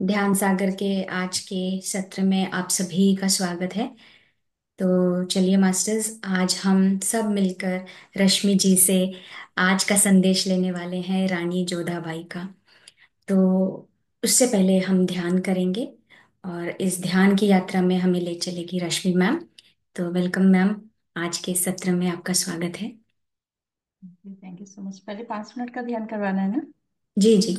ध्यान सागर के आज के सत्र में आप सभी का स्वागत है। तो चलिए मास्टर्स, आज हम सब मिलकर रश्मि जी से आज का संदेश लेने वाले हैं, रानी जोधाबाई का। तो उससे पहले हम ध्यान करेंगे और इस ध्यान की यात्रा में हमें ले चलेगी रश्मि मैम। तो वेलकम मैम, आज के सत्र में आपका स्वागत है। Thank you so much. पहले 5 मिनट का ध्यान करवाना है ना? जी जी।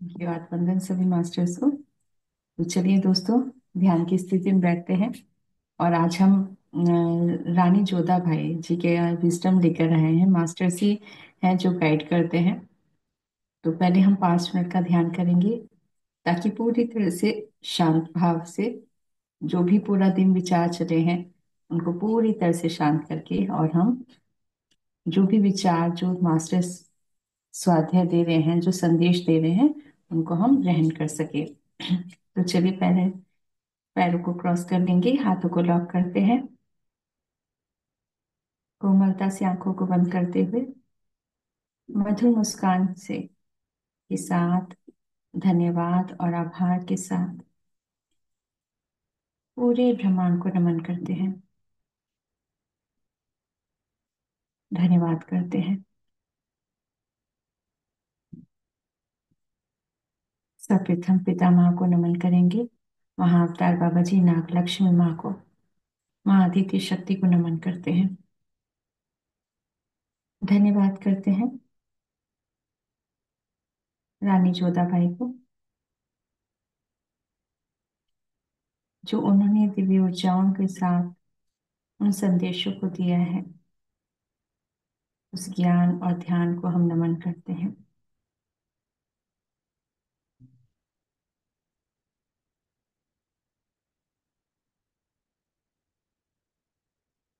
धन्यवाद। वंदन सभी मास्टर्स को। तो चलिए दोस्तों, ध्यान की स्थिति में बैठते हैं। और आज हम रानी जोधाबाई जी के विजडम लेकर आए हैं। मास्टर्स ही हैं जो गाइड करते हैं। तो पहले हम 5 मिनट का ध्यान करेंगे, ताकि पूरी तरह से शांत भाव से जो भी पूरा दिन विचार चले हैं उनको पूरी तरह से शांत करके, और हम जो भी विचार जो मास्टर्स स्वाध्याय दे रहे हैं, जो संदेश दे रहे हैं, उनको हम ग्रहण कर सके। तो चलिए, पहले पैरों को क्रॉस कर लेंगे, हाथों को लॉक करते हैं। कोमलता से आंखों को बंद करते हुए मधुर मुस्कान से के साथ, धन्यवाद और आभार के साथ पूरे ब्रह्मांड को नमन करते हैं, धन्यवाद करते हैं। सर्वप्रथम पिता माँ को नमन करेंगे, महाअवतार बाबा जी, नाग लक्ष्मी माँ को, माँ आदित्य शक्ति को नमन करते हैं, धन्यवाद करते हैं रानी जोधाबाई को, जो उन्होंने दिव्य ऊर्जाओं के साथ उन संदेशों को दिया है। उस ज्ञान और ध्यान को हम नमन करते हैं।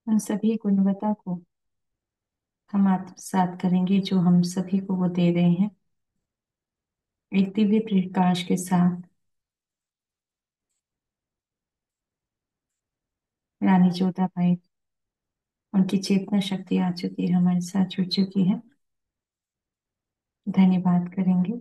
उन सभी गुणवत्ता को हम आत्मसात करेंगे जो हम सभी को वो दे रहे हैं, एक दिव्य प्रकाश के साथ। रानी जोधाबाई, उनकी चेतना शक्ति आ चुकी है, हमारे साथ जुड़ चुकी है, धन्यवाद करेंगे।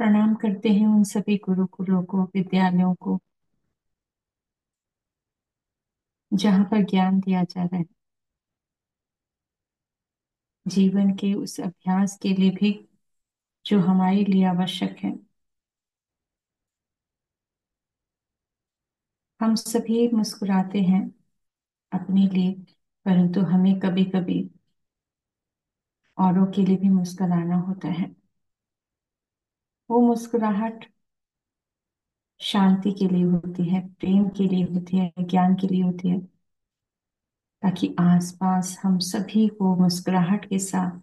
प्रणाम करते हैं उन सभी गुरुकुलों को, विद्यालयों को, जहाँ पर ज्ञान दिया जा रहा है, जीवन के उस अभ्यास के लिए भी जो हमारे लिए आवश्यक है। हम सभी मुस्कुराते हैं अपने लिए, परंतु हमें कभी कभी औरों के लिए भी मुस्कुराना होता है। वो मुस्कुराहट शांति के लिए होती है, प्रेम के लिए होती है, ज्ञान के लिए होती है, ताकि आसपास हम सभी को मुस्कुराहट के साथ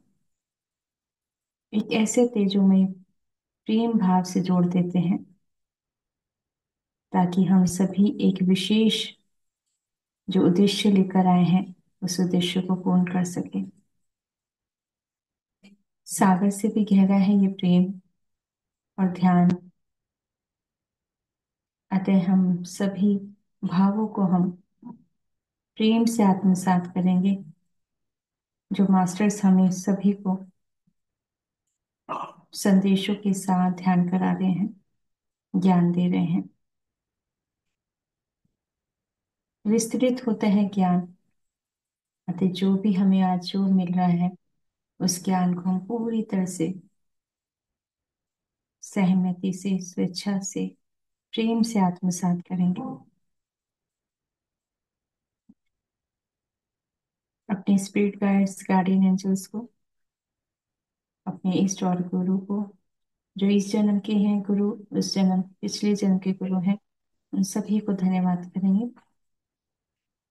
एक ऐसे तेजोमय प्रेम भाव से जोड़ देते हैं, ताकि हम सभी एक विशेष जो उद्देश्य लेकर आए हैं, उस उद्देश्य को पूर्ण कर सकें। सागर से भी गहरा है ये प्रेम और ध्यान। अतः हम सभी भावों को हम प्रेम से आत्मसात करेंगे, जो मास्टर्स हमें सभी को संदेशों के साथ ध्यान करा रहे हैं, ज्ञान दे रहे हैं। विस्तृत होता है ज्ञान। अतः जो भी हमें आज जो मिल रहा है, उस ज्ञान को हम पूरी तरह से सहमति से, स्वेच्छा से, प्रेम से आत्मसात करेंगे। अपने स्पिरिट गाइड्स, गार्डियन एंजल्स को, अपने इष्ट और गुरु को, जो इस जन्म के हैं गुरु, उस जन्म पिछले जन्म के गुरु हैं, उन सभी को धन्यवाद करेंगे।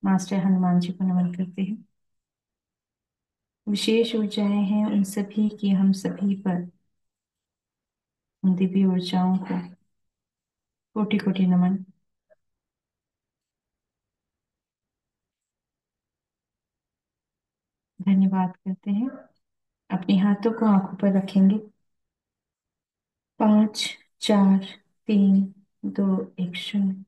मास्टर हनुमान जी को नमन करते हैं। विशेष ऊर्जाएं हैं उन सभी की हम सभी पर, उन दिव्य ऊर्जाओं को कोटि कोटि नमन। धन्यवाद करते हैं। अपने हाथों को आंखों पर रखेंगे। 5, 4, 3, 2, 1, 0।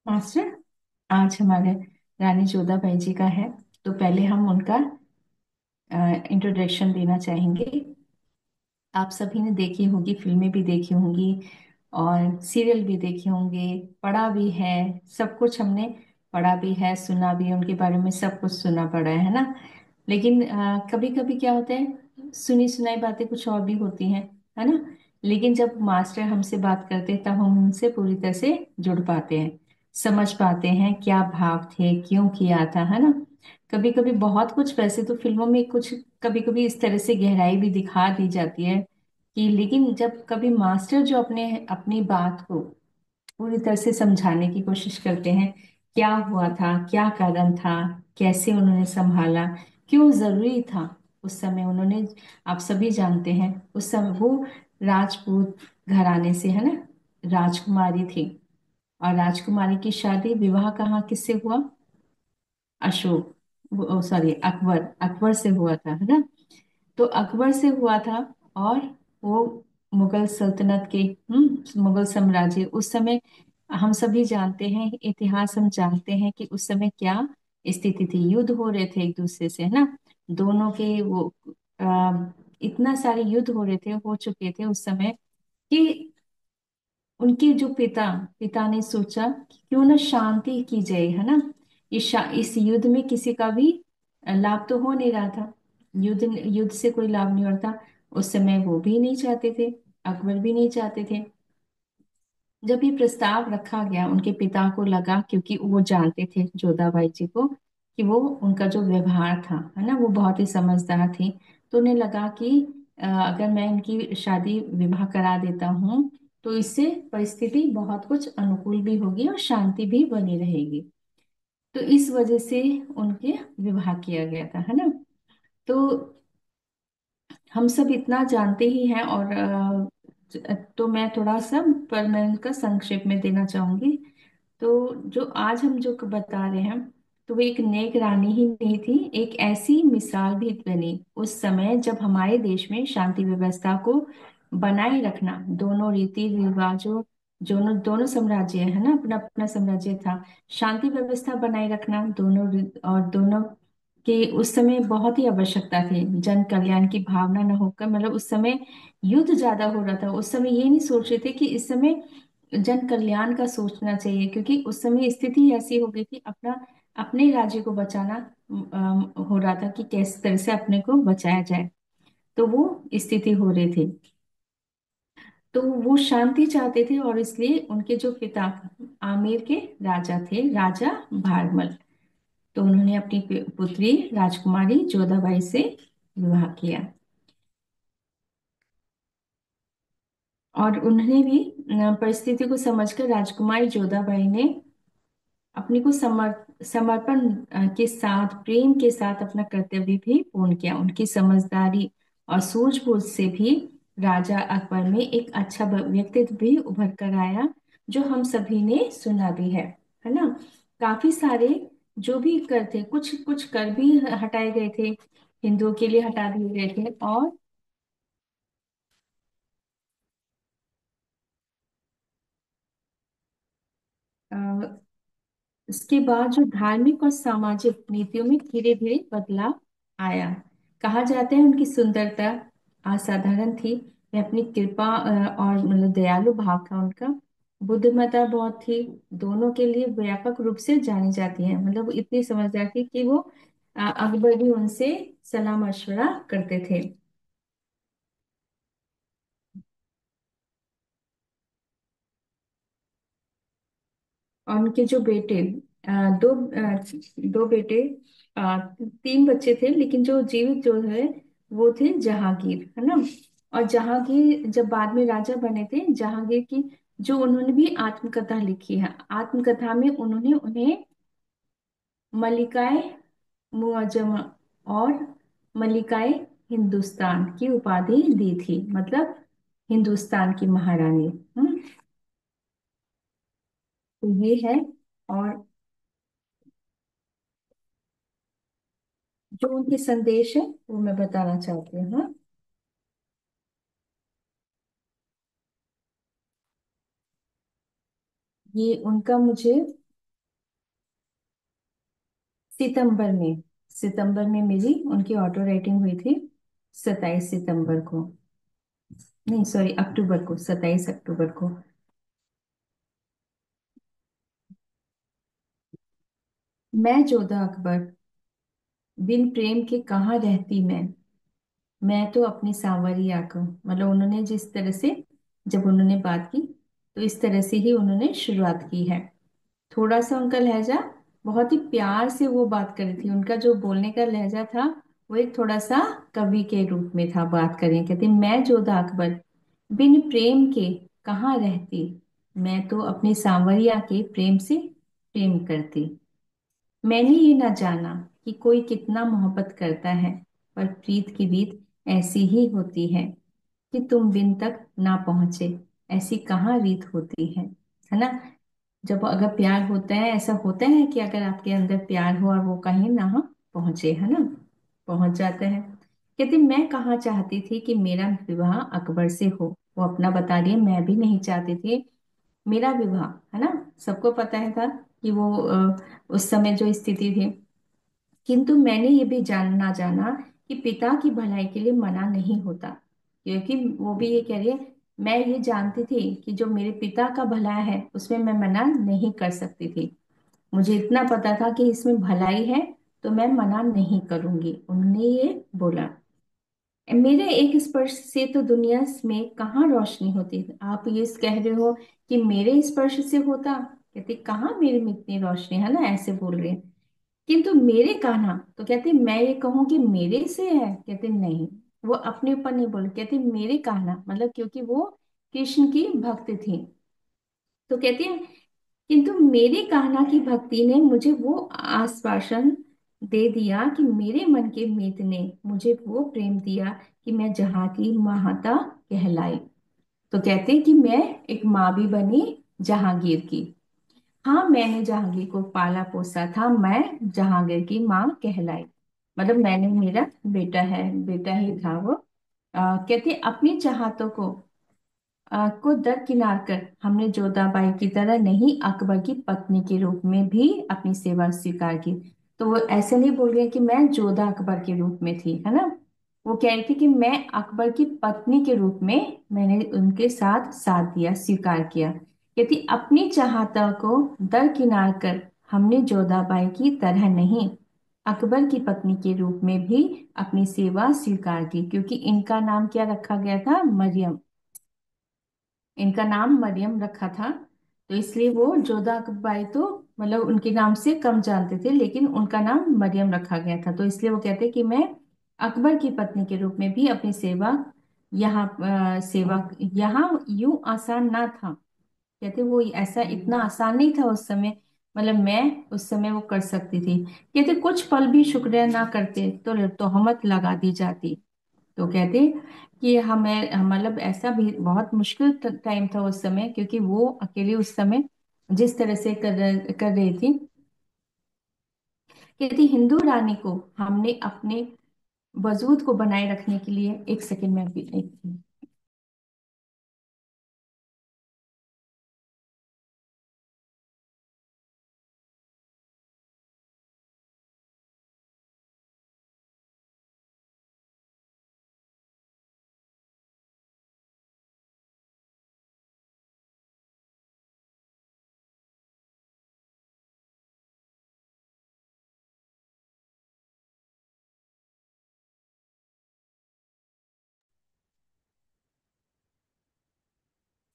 मास्टर, आज हमारे रानी जोधाबाई जी का है, तो पहले हम उनका इंट्रोडक्शन देना चाहेंगे। आप सभी ने देखी होगी, फिल्में भी देखी होंगी और सीरियल भी देखे होंगे, पढ़ा भी है। सब कुछ हमने पढ़ा भी है, सुना भी है, उनके बारे में सब कुछ सुना पड़ा है ना। लेकिन कभी कभी क्या होता है, सुनी सुनाई बातें कुछ और भी होती हैं, है ना। लेकिन जब मास्टर हमसे बात करते हैं तब हम उनसे पूरी तरह से जुड़ पाते हैं, समझ पाते हैं क्या भाव थे, क्यों किया था, है ना। कभी कभी बहुत कुछ, वैसे तो फिल्मों में कुछ कभी कभी इस तरह से गहराई भी दिखा दी जाती है कि, लेकिन जब कभी मास्टर जो अपने अपनी बात को पूरी तरह से समझाने की कोशिश करते हैं, क्या हुआ था, क्या कारण था, कैसे उन्होंने संभाला, क्यों जरूरी था उस समय उन्होंने। आप सभी जानते हैं उस समय वो राजपूत घराने से, है ना, राजकुमारी थी। और राजकुमारी की शादी, विवाह कहाँ किससे हुआ? अशोक, सॉरी, अकबर, अकबर से हुआ था, है ना। तो अकबर से हुआ था। और वो मुगल सल्तनत के, मुगल साम्राज्य उस समय, हम सभी जानते हैं, इतिहास हम जानते हैं कि उस समय क्या स्थिति थी। युद्ध हो रहे थे एक दूसरे से, है ना। दोनों के वो इतना सारे युद्ध हो रहे थे, हो चुके थे उस समय कि उनके जो पिता पिता ने सोचा कि क्यों ना शांति की जाए, है ना। इस युद्ध में किसी का भी लाभ तो हो नहीं रहा था। युद्ध युद्ध से कोई लाभ नहीं हो रहा था। उस समय वो भी नहीं चाहते थे, अकबर भी नहीं चाहते थे। जब ये प्रस्ताव रखा गया, उनके पिता को लगा, क्योंकि वो जानते थे जोधाबाई जी को, कि वो उनका जो व्यवहार था, है ना, वो बहुत ही समझदार थी। तो उन्हें लगा कि अगर मैं इनकी शादी विवाह करा देता हूँ तो इससे परिस्थिति बहुत कुछ अनुकूल भी होगी और शांति भी बनी रहेगी। तो इस वजह से उनके विवाह किया गया था, है ना। तो हम सब इतना जानते ही हैं। और तो मैं थोड़ा सा, पर मैं उनका संक्षेप में देना चाहूंगी। तो जो आज हम जो बता रहे हैं, तो वो एक नेक रानी ही नहीं थी, एक ऐसी मिसाल भी बनी उस समय जब हमारे देश में शांति व्यवस्था को बनाए रखना, दोनों रीति रिवाजों, दोनों दोनों साम्राज्य, है ना, अपना अपना साम्राज्य था, शांति व्यवस्था बनाए रखना दोनों और दोनों की उस समय बहुत ही आवश्यकता थी। जन कल्याण की भावना न होकर, मतलब उस समय युद्ध ज्यादा हो रहा था, उस समय ये नहीं सोच रहे थे कि इस समय जन कल्याण का सोचना चाहिए, क्योंकि उस समय स्थिति ऐसी हो गई थी, अपना अपने राज्य को बचाना हो रहा था कि किस तरह से अपने को बचाया जाए। तो वो स्थिति हो रही थी। तो वो शांति चाहते थे, और इसलिए उनके जो पिता आमेर के राजा थे, राजा भारमल, तो उन्होंने अपनी पुत्री राजकुमारी जोधाबाई से विवाह किया। और उन्हें भी परिस्थिति को समझकर राजकुमारी जोधाबाई ने अपने को समर्पण के साथ, प्रेम के साथ अपना कर्तव्य भी पूर्ण किया। उनकी समझदारी और सूझबूझ से भी राजा अकबर में एक अच्छा व्यक्तित्व भी उभर कर आया, जो हम सभी ने सुना भी है ना। काफी सारे जो भी कर थे, कुछ कुछ कर भी हटाए गए थे, हिंदुओं के लिए हटा दिए गए थे। और इसके बाद जो धार्मिक और सामाजिक नीतियों में धीरे धीरे बदलाव आया। कहा जाता है उनकी सुंदरता असाधारण थी। वे अपनी कृपा और मतलब दयालु भाव था उनका। बुद्धिमत्ता बहुत थी, दोनों के लिए व्यापक रूप से जानी जाती है। मतलब वो इतनी समझदार थी कि वो अकबर भी उनसे सलाह मशवरा करते थे। और उनके जो बेटे, दो बेटे, तीन बच्चे थे, लेकिन जो जीवित जो है वो थे जहांगीर, है ना। और जहांगीर जब बाद में राजा बने थे, जहांगीर की जो उन्होंने भी आत्मकथा लिखी है, आत्मकथा में उन्होंने उन्हें मलिकाए मुअज्जम और मलिकाए हिंदुस्तान की उपाधि दी थी, मतलब हिंदुस्तान की महारानी। तो ये है। और जो उनके संदेश है वो मैं बताना चाहती हूँ, हाँ। ये उनका मुझे सितंबर में मेरी उनकी ऑटो राइटिंग हुई थी, 27 सितंबर को। नहीं सॉरी, अक्टूबर को, 27 अक्टूबर को। मैं जोधा अकबर, बिन प्रेम के कहाँ रहती मैं तो अपनी सांवरिया को, मतलब उन्होंने जिस तरह से, जब उन्होंने बात की तो इस तरह से ही उन्होंने शुरुआत की है। थोड़ा सा उनका लहजा, बहुत ही प्यार से वो बात कर रही थी, उनका जो बोलने का लहजा था वो एक थोड़ा सा कवि के रूप में था। बात करें, कहते मैं जोधा अकबर, बिन प्रेम के कहाँ रहती, मैं तो अपनी सांवरिया के प्रेम से प्रेम करती। मैंने ये ना जाना कि कोई कितना मोहब्बत करता है, पर प्रीत की रीत ऐसी ही होती है कि तुम बिन तक ना पहुंचे, ऐसी कहाँ रीत होती है ना। जब अगर प्यार होता है, ऐसा होता है कि अगर आपके अंदर प्यार हो और वो कहीं ना पहुंचे, है ना, पहुंच जाता है। कहते मैं कहाँ चाहती थी कि मेरा विवाह अकबर से हो। वो अपना बता रही है, मैं भी नहीं चाहती थी मेरा विवाह, है ना। सबको पता है था कि वो उस समय जो स्थिति थी, किंतु मैंने ये भी जानना जाना कि पिता की भलाई के लिए मना नहीं होता। क्योंकि वो भी ये कह रही है, मैं ये जानती थी कि जो मेरे पिता का भला है उसमें मैं मना नहीं कर सकती थी। मुझे इतना पता था कि इसमें भलाई है, तो मैं मना नहीं करूंगी, उन्होंने ये बोला। मेरे एक स्पर्श से तो दुनिया में कहाँ रोशनी होती। आप ये कह रहे हो कि मेरे स्पर्श से होता, कहते कहाँ मेरे में इतनी रोशनी, है ना, ऐसे बोल रहे हैं। किंतु मेरे कान्हा, तो कहते मैं ये कहूं कि मेरे से है, कहते नहीं, वो अपने ऊपर नहीं बोले, कहते मेरे कान्हा, मतलब क्योंकि वो कृष्ण की भक्त थी। तो कहते हैं किंतु मेरे कान्हा की भक्ति ने मुझे वो आश्वासन दे दिया कि मेरे मन के मीत ने मुझे वो प्रेम दिया कि मैं जहाँ की माता कहलाई। तो कहते हैं कि मैं एक माँ भी बनी जहांगीर की। हाँ, मैंने जहांगीर को पाला पोसा था, मैं जहांगीर की माँ कहलाई। मतलब मैंने, मेरा बेटा है, बेटा ही था वो। कहते अपनी चाहतों को दरकिनार कर हमने जोधाबाई की तरह नहीं, अकबर की पत्नी के रूप में भी अपनी सेवा स्वीकार की। तो वो ऐसे नहीं बोल रही है कि मैं जोधा अकबर के रूप में थी, है ना। वो कह रही थी कि मैं अकबर की पत्नी के रूप में मैंने उनके साथ साथ दिया, स्वीकार किया। कहती अपनी चाहता को दरकिनार कर हमने जोधाबाई की तरह नहीं, अकबर की पत्नी के रूप में भी अपनी सेवा स्वीकार की। क्योंकि इनका नाम क्या रखा गया था, मरियम, इनका नाम मरियम रखा था। तो इसलिए वो जोधा अकबर तो मतलब उनके नाम से कम जानते थे, लेकिन उनका नाम मरियम रखा गया था। तो इसलिए वो कहते कि मैं अकबर की पत्नी के रूप में भी अपनी सेवा, यहाँ सेवा यहाँ यूं आसान ना था। कहते वो ऐसा इतना आसान नहीं था उस समय, मतलब मैं उस समय वो कर सकती थी। कहते कुछ पल भी शुक्रिया ना करते तो तोहमत लगा दी जाती। तो कहते कि मतलब ऐसा भी बहुत मुश्किल टाइम था उस समय, क्योंकि वो अकेले उस समय जिस तरह से कर रही थी। कहती हिंदू रानी को हमने अपने वजूद को बनाए रखने के लिए, एक सेकंड में, अभी एक,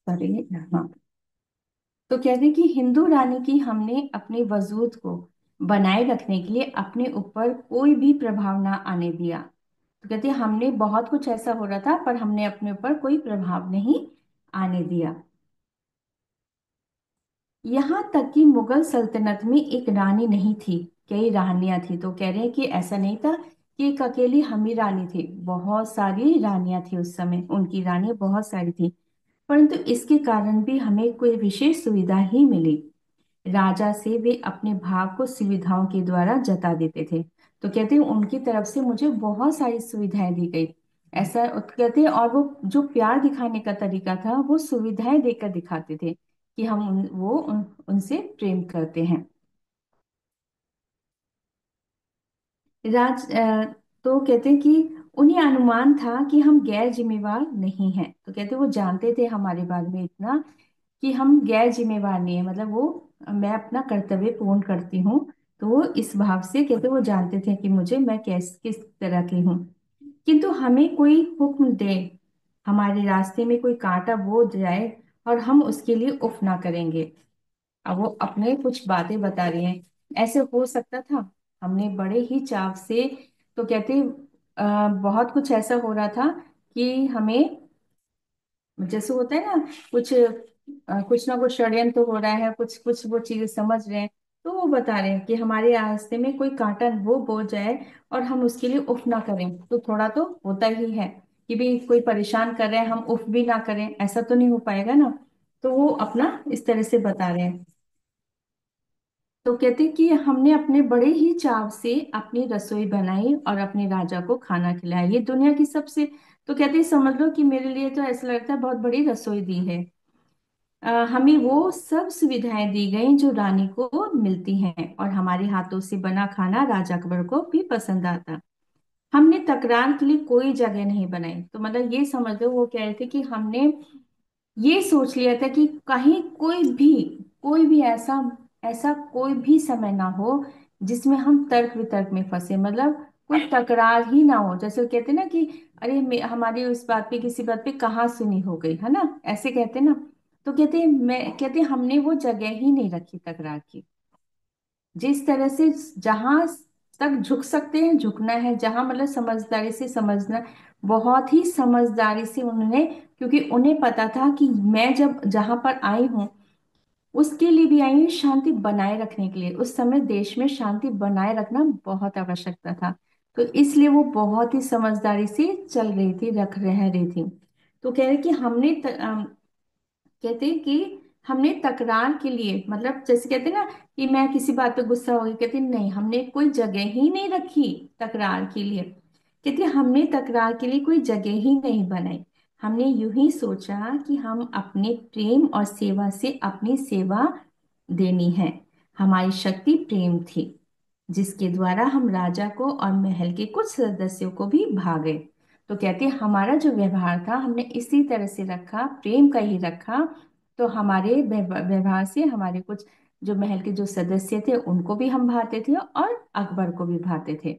सॉरी, हाँ। तो कहते हैं कि हिंदू रानी की हमने अपने वजूद को बनाए रखने के लिए अपने ऊपर कोई भी प्रभाव ना आने दिया। तो कहते हैं हमने बहुत कुछ ऐसा हो रहा था, पर हमने अपने ऊपर कोई प्रभाव नहीं आने दिया। यहाँ तक कि मुगल सल्तनत में एक रानी नहीं थी, कई रानियां थी। तो कह रहे हैं कि ऐसा नहीं था कि एक अकेली हम ही रानी थी, बहुत सारी रानियां थी उस समय, उनकी रानी बहुत सारी थी। परंतु इसके कारण भी हमें कोई विशेष सुविधा ही मिली। राजा से वे अपने भाव को सुविधाओं के द्वारा जता देते थे। तो कहते हैं उनकी तरफ से मुझे बहुत सारी सुविधाएं दी गई, ऐसा कहते हैं। और वो जो प्यार दिखाने का तरीका था, वो सुविधाएं देकर दिखाते थे कि उनसे प्रेम करते हैं। तो कहते हैं कि उन्हें अनुमान था कि हम गैर जिम्मेवार नहीं हैं। तो कहते वो जानते थे हमारे बारे में इतना कि हम गैर जिम्मेवार नहीं है, मतलब वो मैं अपना कर्तव्य पूर्ण करती हूँ। तो वो इस भाव से कहते वो जानते थे कि मुझे मैं किस तरह की हूँ। किंतु हमें कोई हुक्म दे, हमारे रास्ते में कोई कांटा बो जाए और हम उसके लिए उफ ना करेंगे। अब वो अपने कुछ बातें बता रही हैं। ऐसे हो सकता था, हमने बड़े ही चाव से, तो कहते बहुत कुछ ऐसा हो रहा था कि हमें, जैसे होता है ना, कुछ ना कुछ षड्यंत्र तो हो रहा है, कुछ कुछ वो चीजें समझ रहे हैं। तो वो बता रहे हैं कि हमारे रास्ते में कोई कांटा वो बो जाए और हम उसके लिए उफ ना करें। तो थोड़ा तो होता ही है कि भी कोई परेशान कर रहे हैं, हम उफ भी ना करें, ऐसा तो नहीं हो पाएगा ना। तो वो अपना इस तरह से बता रहे हैं। तो कहते हैं कि हमने अपने बड़े ही चाव से अपनी रसोई बनाई और अपने राजा को खाना खिलाया, ये दुनिया की सबसे, तो कहते हैं समझ लो कि मेरे लिए तो ऐसा लगता है बहुत बड़ी रसोई दी है। हमें वो सब सुविधाएं दी गई जो रानी को मिलती हैं, और हमारे हाथों से बना खाना राजा अकबर को भी पसंद आता। हमने तकरार के लिए कोई जगह नहीं बनाई। तो मतलब ये समझ लो वो कह रहे थे कि हमने ये सोच लिया था कि कहीं कोई भी ऐसा ऐसा कोई भी समय ना हो जिसमें हम तर्क वितर्क में फंसे, मतलब कोई तकरार ही ना हो। जैसे वो कहते हैं ना कि अरे हमारी उस बात पे किसी बात पे कहाँ सुनी हो गई है ना, ऐसे कहते हैं ना। तो कहते हैं हमने वो जगह ही नहीं रखी तकरार की। जिस तरह से जहां तक झुक सकते हैं झुकना है, जहां मतलब समझदारी से समझना, बहुत ही समझदारी से उन्होंने, क्योंकि उन्हें पता था कि मैं जब जहां पर आई हूँ उसके लिए भी आई हूँ, शांति बनाए रखने के लिए। उस समय देश में शांति बनाए रखना बहुत आवश्यकता था। तो इसलिए वो बहुत ही समझदारी से चल रही थी, रह रही थी। तो कह रहे कि कहते हैं कि हमने तकरार के लिए, मतलब जैसे कहते हैं ना कि मैं किसी बात पे गुस्सा हो गई, कहते हैं, नहीं, हमने कोई जगह ही नहीं रखी तकरार के लिए। कहते हैं, हमने तकरार के लिए कोई जगह ही नहीं बनाई। हमने यूं ही सोचा कि हम अपने प्रेम और सेवा से अपनी सेवा देनी है। हमारी शक्ति प्रेम थी, जिसके द्वारा हम राजा को और महल के कुछ सदस्यों को भी भा गए। तो कहते हैं हमारा जो व्यवहार था हमने इसी तरह से रखा, प्रेम का ही रखा। तो हमारे व्यवहार से हमारे कुछ जो महल के जो सदस्य थे उनको भी हम भाते थे और अकबर को भी भाते थे।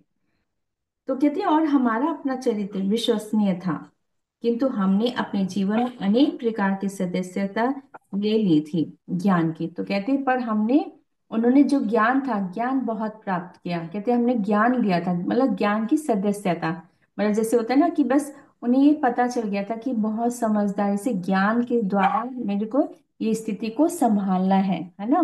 तो कहते हैं और हमारा अपना चरित्र विश्वसनीय था, किंतु हमने अपने जीवन में अनेक प्रकार की सदस्यता ले ली थी ज्ञान की। तो कहते हैं पर हमने, उन्होंने जो ज्ञान था, ज्ञान बहुत प्राप्त किया। कहते हैं हमने ज्ञान लिया था, मतलब ज्ञान की सदस्यता, मतलब जैसे होता है ना कि बस उन्हें ये पता चल गया था कि बहुत समझदारी से ज्ञान के द्वारा मेरे को ये स्थिति को संभालना है ना।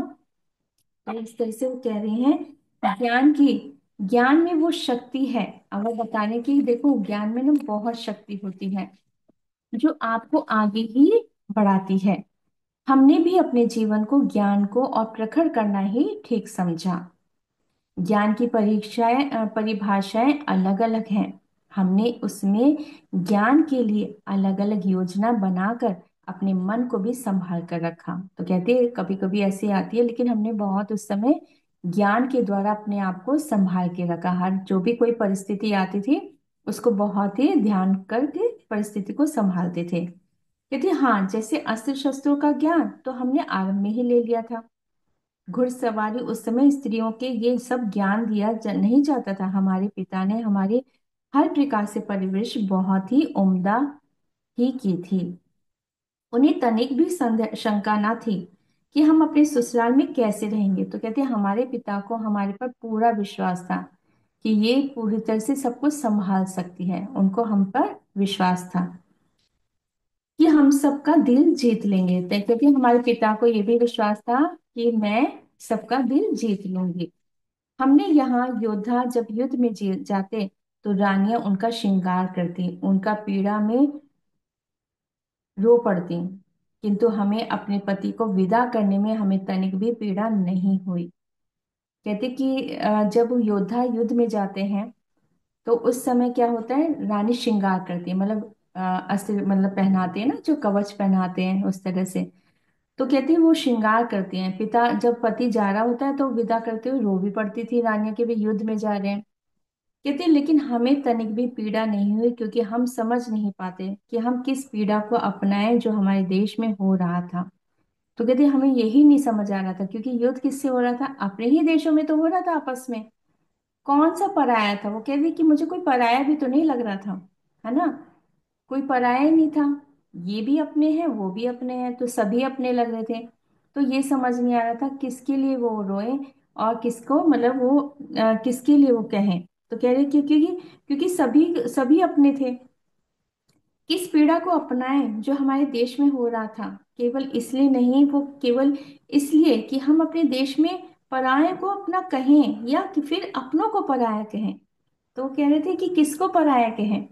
तो इस तरह से वो कह रहे हैं ज्ञान में वो शक्ति है। अगर बताने की, देखो ज्ञान में ना बहुत शक्ति होती है जो आपको आगे ही बढ़ाती है। हमने भी अपने जीवन को ज्ञान को और प्रखर करना ही ठीक समझा। ज्ञान की परिभाषाएं अलग अलग हैं। हमने उसमें ज्ञान के लिए अलग अलग योजना बनाकर अपने मन को भी संभाल कर रखा। तो कहते हैं कभी कभी ऐसी आती है, लेकिन हमने बहुत उस समय ज्ञान के द्वारा अपने आप को संभाल के रखा। हर जो भी कोई परिस्थिति आती थी उसको बहुत ही ध्यान करके परिस्थिति को संभालते थे। कहते हाँ, जैसे अस्त्र शस्त्रों का ज्ञान तो हमने आरंभ में ही ले लिया था। घुड़सवारी उस समय स्त्रियों के ये सब ज्ञान नहीं जाता था। हमारे पिता ने हमारे हर प्रकार से परिवेश बहुत ही उम्दा ही की थी। उन्हें तनिक भी शंका ना थी कि हम अपने ससुराल में कैसे रहेंगे। तो कहते हैं हमारे पिता को हमारे पर पूरा विश्वास था कि ये पूरी तरह से सब कुछ संभाल सकती है। उनको हम पर विश्वास था कि हम सबका दिल जीत लेंगे। तो क्योंकि हमारे पिता को ये भी विश्वास था कि मैं सबका दिल जीत लूंगी। हमने यहाँ योद्धा जब युद्ध में जाते तो रानियां उनका श्रृंगार करती, उनका पीड़ा में रो पड़ती, किंतु हमें अपने पति को विदा करने में हमें तनिक भी पीड़ा नहीं हुई। कहते कि जब योद्धा युद्ध में जाते हैं तो उस समय क्या होता है, रानी श्रृंगार करती है, मतलब अस्त्र मतलब पहनाते हैं ना, जो कवच पहनाते हैं उस तरह से। तो कहती है वो श्रृंगार करती हैं। पिता जब पति जा रहा होता है तो विदा करते हुए रो भी पड़ती थी, रानियां के भी युद्ध में जा रहे हैं। कहते लेकिन हमें तनिक भी पीड़ा नहीं हुई, क्योंकि हम समझ नहीं पाते कि हम किस पीड़ा को अपनाएं जो हमारे देश में हो रहा था। तो कहते हमें यही नहीं समझ आ रहा था, क्योंकि युद्ध किससे हो रहा था? अपने ही देशों में तो हो रहा था आपस में। कौन सा पराया था? वो कह रही कि मुझे कोई पराया भी तो नहीं लग रहा था, है ना? कोई पराया ही नहीं था। ये भी अपने हैं, वो भी अपने हैं, तो सभी अपने लग रहे थे। तो ये समझ नहीं आ रहा था किसके लिए वो रोए और किसको, मतलब वो किसके लिए वो कहें। तो कह रहे क्योंकि क्योंकि सभी सभी अपने थे। किस पीड़ा को अपनाएं जो हमारे देश में हो रहा था, केवल इसलिए नहीं, वो केवल इसलिए कि हम अपने देश में पराये को अपना कहें या कि फिर अपनों को पराया कहें। तो वो कह रहे थे कि किसको पराया कहें,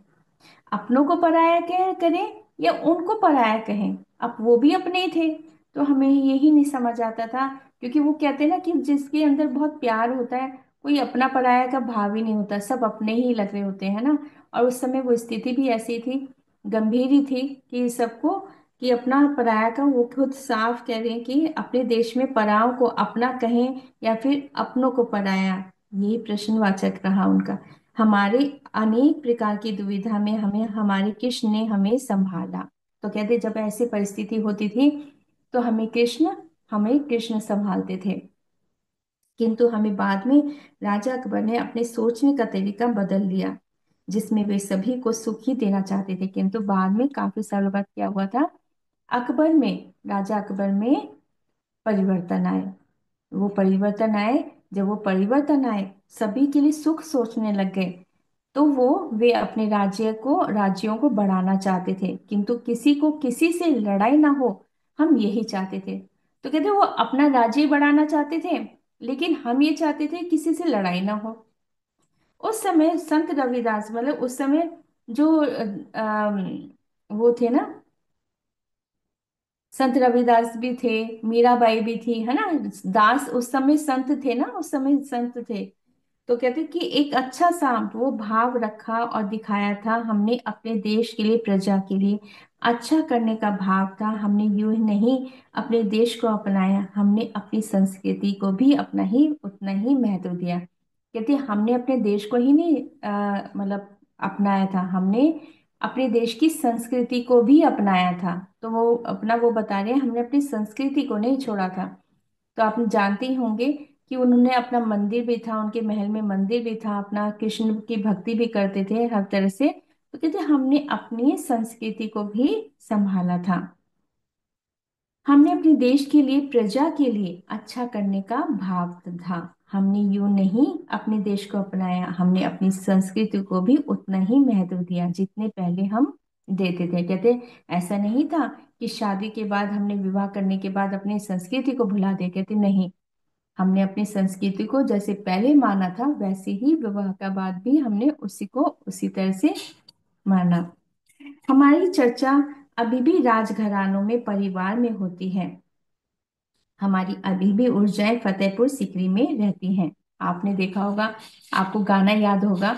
अपनों को पराया करें या उनको पराया कहें। अब वो भी अपने ही थे। तो हमें यही नहीं समझ आता था, क्योंकि वो कहते हैं ना कि जिसके अंदर बहुत प्यार होता है, कोई अपना पराया का भाव ही नहीं होता, सब अपने ही लग रहे होते हैं ना। और उस समय वो स्थिति भी ऐसी थी, गंभीर ही थी, कि सबको, कि अपना पराया का वो खुद साफ कह रहे हैं कि अपने देश में पराओं को अपना कहें या फिर अपनों को पराया। यही प्रश्नवाचक रहा उनका। हमारे अनेक प्रकार की दुविधा में हमें हमारे कृष्ण ने हमें संभाला। तो कहते जब ऐसी परिस्थिति होती थी तो हमें कृष्ण संभालते थे। किंतु हमें बाद में राजा अकबर ने अपने सोचने का तरीका बदल लिया, जिसमें वे सभी को सुख ही देना चाहते थे। किंतु बाद में काफी सालों बाद क्या हुआ था? अकबर में राजा अकबर में परिवर्तन आए। वो परिवर्तन आए। जब वो परिवर्तन आए, सभी के लिए सुख सोचने लग गए। तो वे अपने राज्यों को बढ़ाना चाहते थे, किंतु किसी को किसी से लड़ाई ना हो, हम यही चाहते थे। तो कहते वो अपना राज्य बढ़ाना चाहते थे, लेकिन हम ये चाहते थे किसी से लड़ाई ना हो। उस समय संत रविदास, मतलब उस समय जो वो थे ना, संत रविदास भी थे, मीराबाई भी थी, है ना? दास उस समय संत थे ना, उस समय संत थे। तो कहते कि एक अच्छा सा वो भाव रखा और दिखाया था हमने अपने देश के लिए, प्रजा के लिए अच्छा करने का भाव था। हमने यूं नहीं अपने देश को अपनाया, हमने अपनी संस्कृति को भी अपना ही उतना ही महत्व दिया। कहते हमने अपने देश को ही नहीं मतलब अपनाया था, हमने अपने देश की संस्कृति को भी अपनाया था। तो वो बता रहे हैं हमने अपनी संस्कृति को नहीं छोड़ा था। तो आप जानते ही होंगे कि उन्होंने अपना मंदिर भी था, उनके महल में मंदिर भी था, अपना कृष्ण की भक्ति भी करते थे हर तरह से। तो कहते हमने अपनी संस्कृति को भी संभाला था। हमने अपने देश के लिए, प्रजा के लिए अच्छा करने का भाव था। हमने यूं नहीं अपने देश को अपनाया, हमने अपनी संस्कृति को भी उतना ही महत्व दिया जितने पहले हम देते थे। कहते ऐसा नहीं था कि शादी के बाद, हमने विवाह करने के बाद अपनी संस्कृति को भुला दिया। कहते नहीं, हमने अपनी संस्कृति को जैसे पहले माना था, वैसे ही विवाह का बाद भी हमने उसी को उसी तरह से माना। हमारी चर्चा अभी भी राजघरानों में, परिवार में होती है। हमारी अभी भी ऊर्जाएं फतेहपुर सीकरी में रहती हैं। आपने देखा होगा, आपको गाना याद होगा,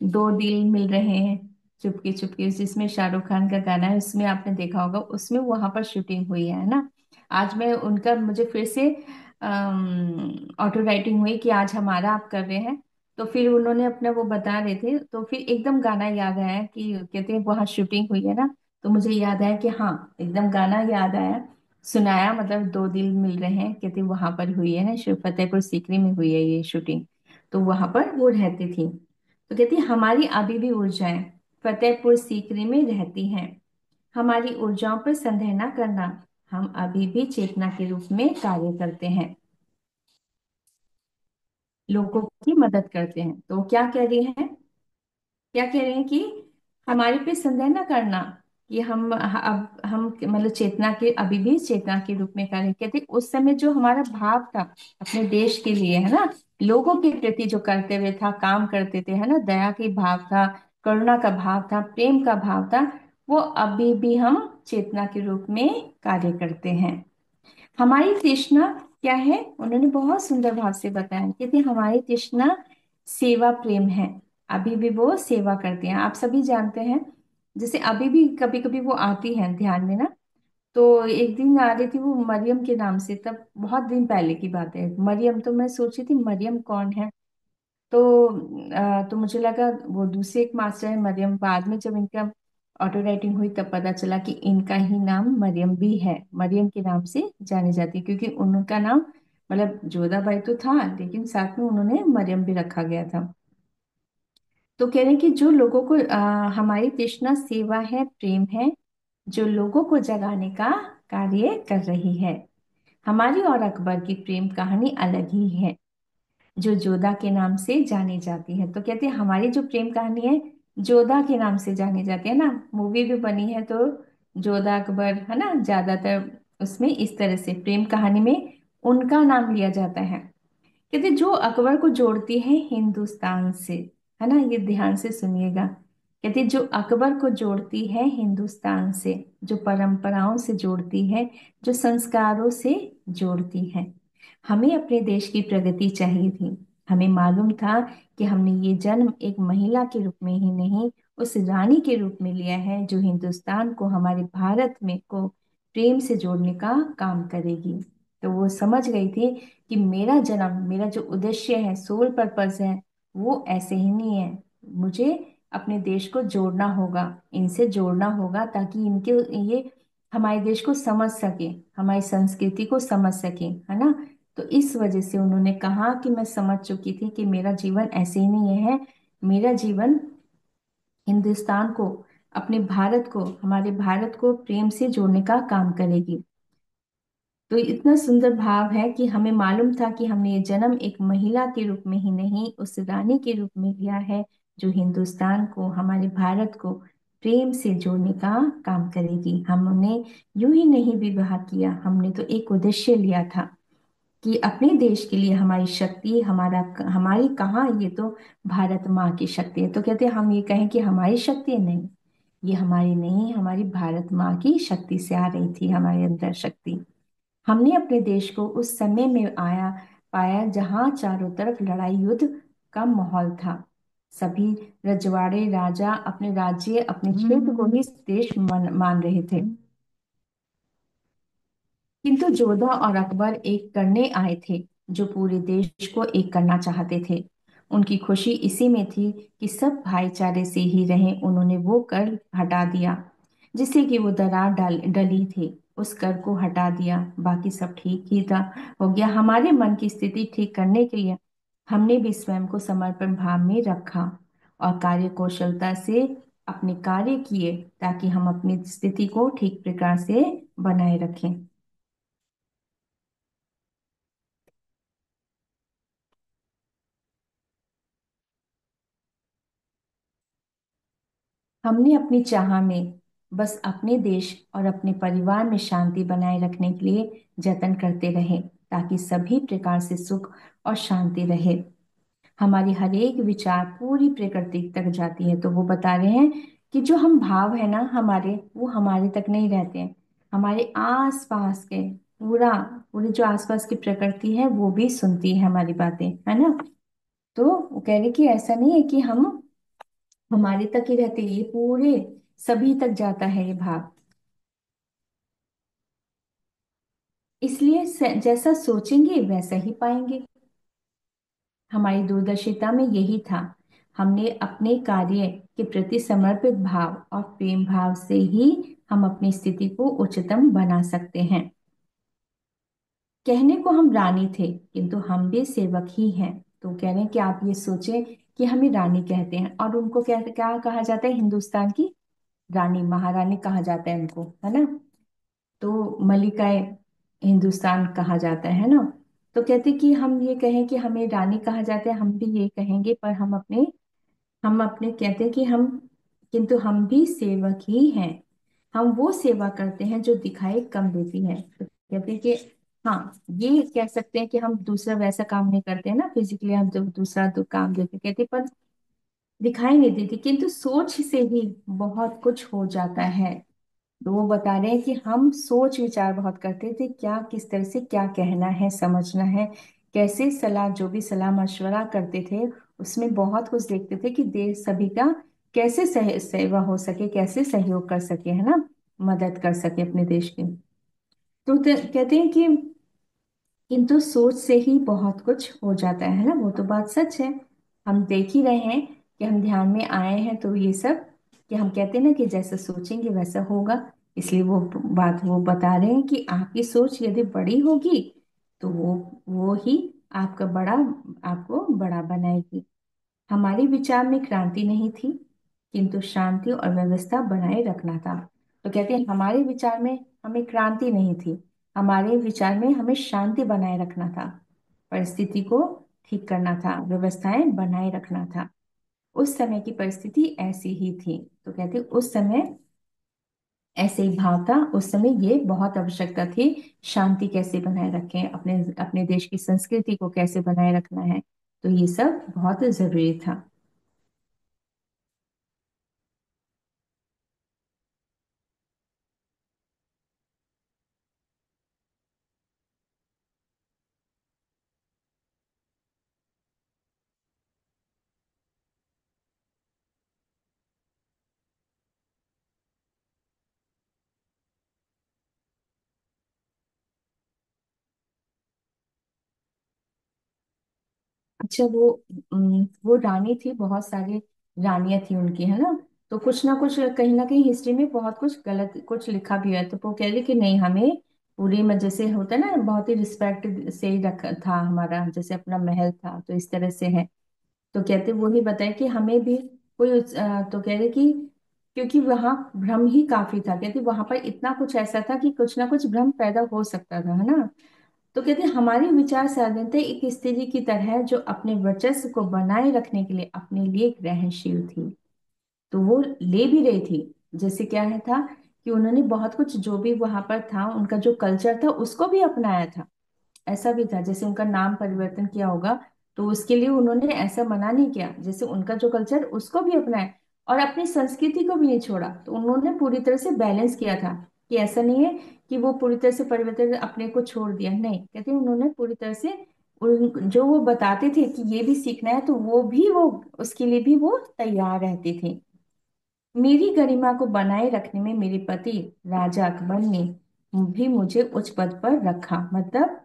दो दिल मिल रहे हैं चुपके चुपके, जिसमें शाहरुख खान का गाना है, उसमें आपने देखा होगा, उसमें वहां पर शूटिंग हुई है ना। आज मैं उनका, मुझे फिर से ऑटो राइटिंग हुई कि आज हमारा आप कर रहे हैं। तो फिर उन्होंने अपना वो बता रहे थे, तो फिर एकदम गाना याद आया कि कहते हैं वहां शूटिंग हुई है ना। तो मुझे याद आया कि हाँ, एकदम गाना याद आया, सुनाया, मतलब दो दिल मिल रहे हैं, कहते वहां पर हुई है ना, फतेहपुर सीकरी में हुई है ये शूटिंग। तो वहां पर वो रहती थी। तो कहती हमारी अभी भी ऊर्जाएं फतेहपुर सीकरी में रहती हैं। हमारी ऊर्जाओं पर संदेह न करना, हम अभी भी चेतना के रूप में कार्य करते हैं, लोगों की मदद करते हैं। तो क्या कह रही हैं? क्या कह रहे हैं कि हमारे पे संदेह न करना, कि अब हम मतलब चेतना के, अभी भी चेतना के रूप में कार्य कहते। उस समय जो हमारा भाव था अपने देश के लिए, है ना, लोगों के प्रति जो कर्तव्य था, काम करते थे, है ना, दया के भाव था, करुणा का भाव था, प्रेम का भाव था, वो अभी भी हम चेतना के रूप में कार्य करते हैं। हमारी तृष्णा क्या है? उन्होंने बहुत सुंदर भाव से बताया, कहते हमारी तृष्णा सेवा प्रेम है। अभी भी वो सेवा करते हैं, आप सभी जानते हैं। जैसे अभी भी कभी कभी वो आती हैं ध्यान में ना। तो एक दिन आ रही थी वो मरियम के नाम से, तब बहुत दिन पहले की बात है। मरियम, तो मैं सोची थी मरियम कौन है। तो तो मुझे लगा वो दूसरे एक मास्टर है मरियम, बाद में जब इनका ऑटो राइटिंग हुई तब पता चला कि इनका ही नाम मरियम भी है, मरियम के नाम से जानी जाती है, क्योंकि उनका नाम मतलब जोधाबाई तो था लेकिन साथ में उन्होंने मरियम भी रखा गया था। तो कह रहे हैं कि जो लोगों को हमारी तृष्णा सेवा है, प्रेम है, जो लोगों को जगाने का कार्य कर रही है। हमारी और अकबर की प्रेम कहानी अलग ही है, जो जोधा के नाम से जानी जाती है। तो कहते हैं हमारी जो प्रेम कहानी है जोधा के नाम से जानी जाती है ना, मूवी भी बनी है तो जोधा अकबर है ना, ज्यादातर उसमें इस तरह से प्रेम कहानी में उनका नाम लिया जाता है। कहते जो अकबर को जोड़ती है हिंदुस्तान से, है ना, ये ध्यान से सुनिएगा। कहते जो अकबर को जोड़ती है हिंदुस्तान से, जो परंपराओं से जोड़ती है, जो संस्कारों से जोड़ती है। हमें अपने देश की प्रगति चाहिए थी। हमें मालूम था कि हमने ये जन्म एक महिला के रूप में ही नहीं, उस रानी के रूप में लिया है जो हिंदुस्तान को, हमारे भारत में को प्रेम से जोड़ने का काम करेगी। तो वो समझ गई थी कि मेरा जन्म, मेरा जो उद्देश्य है, सोल पर्पस है, वो ऐसे ही नहीं है। मुझे अपने देश को जोड़ना होगा, इनसे जोड़ना होगा ताकि इनके ये हमारे देश को समझ सके, हमारी संस्कृति को समझ सके, है ना। तो इस वजह से उन्होंने कहा कि मैं समझ चुकी थी कि मेरा जीवन ऐसे ही नहीं है, मेरा जीवन हिंदुस्तान को, अपने भारत को, हमारे भारत को प्रेम से जोड़ने का काम करेगी। तो इतना सुंदर भाव है कि हमें मालूम था कि हमने ये जन्म एक महिला के रूप में ही नहीं, उस रानी के रूप में लिया है जो हिंदुस्तान को, हमारे भारत को प्रेम से जोड़ने का काम करेगी। हमने यूं ही नहीं विवाह किया, हमने तो एक उद्देश्य लिया था कि अपने देश के लिए हमारी शक्ति, हमारा हमारी कहाँ, ये तो भारत माँ की शक्ति है। तो कहते हैं हम ये कहें कि हमारी शक्ति है, नहीं, ये हमारी नहीं, हमारी भारत माँ की शक्ति से आ रही थी हमारे अंदर शक्ति। हमने अपने देश को उस समय में आया पाया जहां चारों तरफ लड़ाई युद्ध का माहौल था। सभी रजवाड़े राजा अपने राज्य, अपने क्षेत्र को ही देश मान रहे थे। किंतु जोधा और अकबर एक करने आए थे, जो पूरे देश को एक करना चाहते थे। उनकी खुशी इसी में थी कि सब भाईचारे से ही रहें। उन्होंने वो कर हटा दिया जिससे कि वो दरार डली थी, उस कर को हटा दिया, बाकी सब ठीक ही था, हो गया। हमारे मन की स्थिति ठीक करने के लिए हमने भी स्वयं को समर्पण भाव में रखा और कार्य कौशलता से अपने कार्य किए ताकि हम अपनी स्थिति को ठीक प्रकार से बनाए रखें। हमने अपनी चाह में बस अपने देश और अपने परिवार में शांति बनाए रखने के लिए जतन करते रहे ताकि सभी प्रकार से सुख और शांति रहे। हमारी हर एक विचार पूरी प्रकृति तक जाती है। तो वो बता रहे हैं कि जो हम भाव है ना हमारे, वो हमारे तक नहीं रहते हैं, हमारे आस पास के पूरा, पूरी जो आसपास की प्रकृति है वो भी सुनती है हमारी बातें, है ना। तो वो कह रहे कि ऐसा नहीं है कि हम हमारे तक ही रहते, ये पूरे सभी तक जाता है ये भाव। इसलिए जैसा सोचेंगे वैसा ही पाएंगे। हमारी दूरदर्शिता में यही था। हमने अपने कार्य के प्रति समर्पित भाव और प्रेम भाव से ही हम अपनी स्थिति को उच्चतम बना सकते हैं। कहने को हम रानी थे किंतु हम भी सेवक ही हैं। तो कह रहे हैं कि आप ये सोचें कि हमें रानी कहते हैं और उनको क्या क्या कहा जाता है, हिंदुस्तान की रानी, महारानी कहा जाता है उनको, है ना। तो मलिकाए हिंदुस्तान कहा जाता है ना। तो कहते कि हम ये कहें कि हमें रानी कहा जाता है, हम भी ये कहेंगे, पर हम अपने कहते हैं कि हम, किंतु हम भी सेवक ही हैं। हम वो सेवा करते हैं जो दिखाई कम देती है। तो कहते हैं कि हाँ, ये कह सकते हैं कि हम दूसरा वैसा काम नहीं करते हैं ना, फिजिकली हम जब दूसरा तो काम देते कहते, पर दिखाई नहीं देती, किंतु सोच से ही बहुत कुछ हो जाता है। तो वो बता रहे हैं कि हम सोच विचार बहुत करते थे, क्या किस तरह से क्या कहना है, समझना है, कैसे सलाह, जो भी सलाह मशवरा करते थे उसमें बहुत कुछ देखते थे कि देश सभी का कैसे सेवा हो सके, कैसे सहयोग कर सके, है ना, मदद कर सके अपने देश की। तो कहते हैं कि किंतु सोच से ही बहुत कुछ हो जाता है ना, वो तो बात सच है। हम देख ही रहे हैं कि हम ध्यान में आए हैं, तो ये सब कि हम कहते हैं ना कि जैसा सोचेंगे वैसा होगा। इसलिए वो बात वो बता रहे हैं कि आपकी सोच यदि बड़ी होगी तो वो ही आपका बड़ा आपको बड़ा बनाएगी। हमारे विचार में क्रांति नहीं थी, किंतु शांति और व्यवस्था बनाए रखना था। तो कहते हैं हमारे विचार में हमें क्रांति नहीं थी, हमारे विचार में हमें शांति बनाए रखना था, परिस्थिति को ठीक करना था, व्यवस्थाएं बनाए रखना था। उस समय की परिस्थिति ऐसी ही थी। तो कहते उस समय ऐसे ही भाव था, उस समय ये बहुत आवश्यकता थी। शांति कैसे बनाए रखें, अपने अपने देश की संस्कृति को कैसे बनाए रखना है, तो ये सब बहुत जरूरी था। अच्छा, वो रानी थी, बहुत सारी रानियां थी उनकी, है ना। तो कुछ ना कहीं हिस्ट्री में बहुत कुछ गलत कुछ लिखा भी है। तो वो कह रही कि नहीं, हमें पूरी जैसे होता है ना, बहुत ही रिस्पेक्ट से ही रखा था हमारा, जैसे अपना महल था, तो इस तरह से है। तो कहते वो ही बताए कि हमें भी तो कह रहे कि क्योंकि वहां भ्रम ही काफी था, कहते वहां पर इतना कुछ ऐसा था कि कुछ ना कुछ भ्रम पैदा हो सकता था, है ना। तो कहते हैं हमारी विचार साधनता एक स्त्री की तरह है जो अपने वर्चस्व को बनाए रखने के लिए अपने लिए ग्रहणशील थी। तो वो ले भी रही थी। जैसे क्या है था कि उन्होंने बहुत कुछ जो भी वहां पर था, उनका जो कल्चर था उसको भी अपनाया था। ऐसा भी था जैसे उनका नाम परिवर्तन किया होगा, तो उसके लिए उन्होंने ऐसा मना नहीं किया, जैसे उनका जो कल्चर उसको भी अपनाया और अपनी संस्कृति को भी नहीं छोड़ा। तो उन्होंने पूरी तरह से बैलेंस किया था, कि ऐसा नहीं है कि वो पूरी तरह से परिवर्तन अपने को छोड़ दिया, नहीं, कहते हैं उन्होंने पूरी तरह से जो वो बताते थे कि ये भी सीखना है, तो वो उसके लिए भी वो तैयार रहते थे। मेरी गरिमा को बनाए रखने में मेरे पति राजा अकबर ने भी मुझे उच्च पद पर रखा, मतलब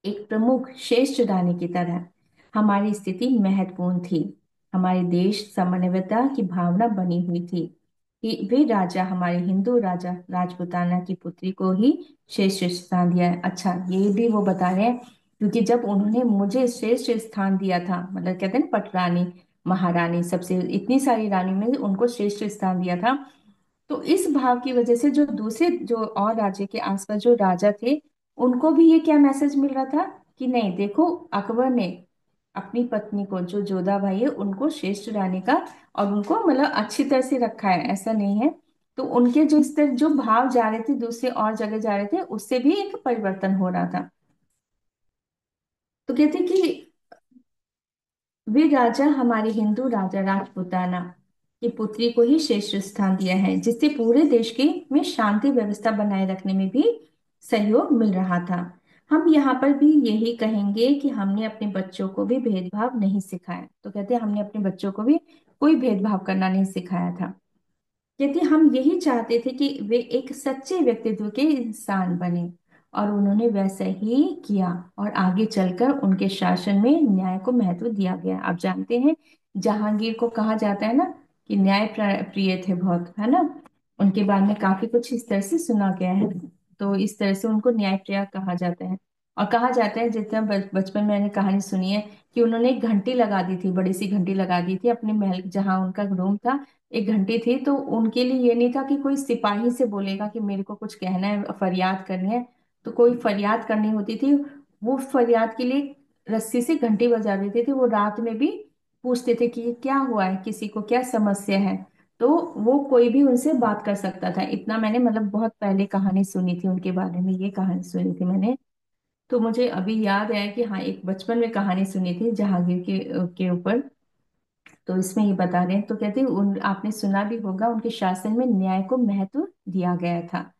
एक प्रमुख श्रेष्ठ रानी की तरह हमारी स्थिति महत्वपूर्ण थी। हमारे देश समन्वयता की भावना बनी हुई थी कि वे राजा हमारे हिंदू राजा राजपूताना की पुत्री को ही श्रेष्ठ स्थान दिया है। अच्छा, ये भी वो बता रहे हैं, क्योंकि जब उन्होंने मुझे श्रेष्ठ स्थान दिया था, मतलब कहते हैं ना पटरानी महारानी, सबसे इतनी सारी रानी में उनको श्रेष्ठ स्थान दिया था, तो इस भाव की वजह से जो दूसरे जो और राज्य के आसपास जो राजा थे, उनको भी ये क्या मैसेज मिल रहा था कि नहीं देखो, अकबर ने अपनी पत्नी को जो जोधा भाई है उनको श्रेष्ठ रानी का और उनको मतलब अच्छी तरह से रखा है, ऐसा नहीं है। तो उनके जो इस तरह जो भाव जा रहे थे, दूसरे और जगह जा रहे थे, उससे भी एक परिवर्तन हो रहा था। तो कहते कि वे राजा हमारे हिंदू राजा राजपूताना की पुत्री को ही श्रेष्ठ स्थान दिया है, जिससे पूरे देश के में शांति व्यवस्था बनाए रखने में भी सहयोग मिल रहा था। हम यहाँ पर भी यही कहेंगे कि हमने अपने बच्चों को भी भेदभाव नहीं सिखाया। तो कहते हैं हमने अपने बच्चों को भी कोई भेदभाव करना नहीं सिखाया था। यदि हम यही चाहते थे कि वे एक सच्चे व्यक्तित्व के इंसान बने, और उन्होंने वैसा ही किया, और आगे चलकर उनके शासन में न्याय को महत्व दिया गया। आप जानते हैं जहांगीर को कहा जाता है ना कि न्याय प्रिय थे बहुत, है ना। उनके बारे में काफी कुछ इस तरह से सुना गया है। तो इस तरह से उनको न्याय प्रिय कहा जाता है। और कहा जाता है, जितना बचपन में मैंने कहानी सुनी है, कि उन्होंने एक घंटी लगा दी थी, बड़ी सी घंटी लगा दी थी अपने महल जहाँ उनका रूम था, एक घंटी थी। तो उनके लिए ये नहीं था कि कोई सिपाही से बोलेगा कि मेरे को कुछ कहना है, फरियाद करनी है, तो कोई फरियाद करनी होती थी, वो फरियाद के लिए रस्सी से घंटी बजा देते थे। वो रात में भी पूछते थे कि क्या हुआ है, किसी को क्या समस्या है, तो वो कोई भी उनसे बात कर सकता था। इतना मैंने मतलब बहुत पहले कहानी सुनी थी उनके बारे में, ये कहानी सुनी थी मैंने। तो मुझे अभी याद है कि हाँ, एक बचपन में कहानी सुनी थी जहांगीर के ऊपर। तो इसमें ये बता रहे हैं, तो कहते हैं उन आपने सुना भी होगा उनके शासन में न्याय को महत्व दिया गया था।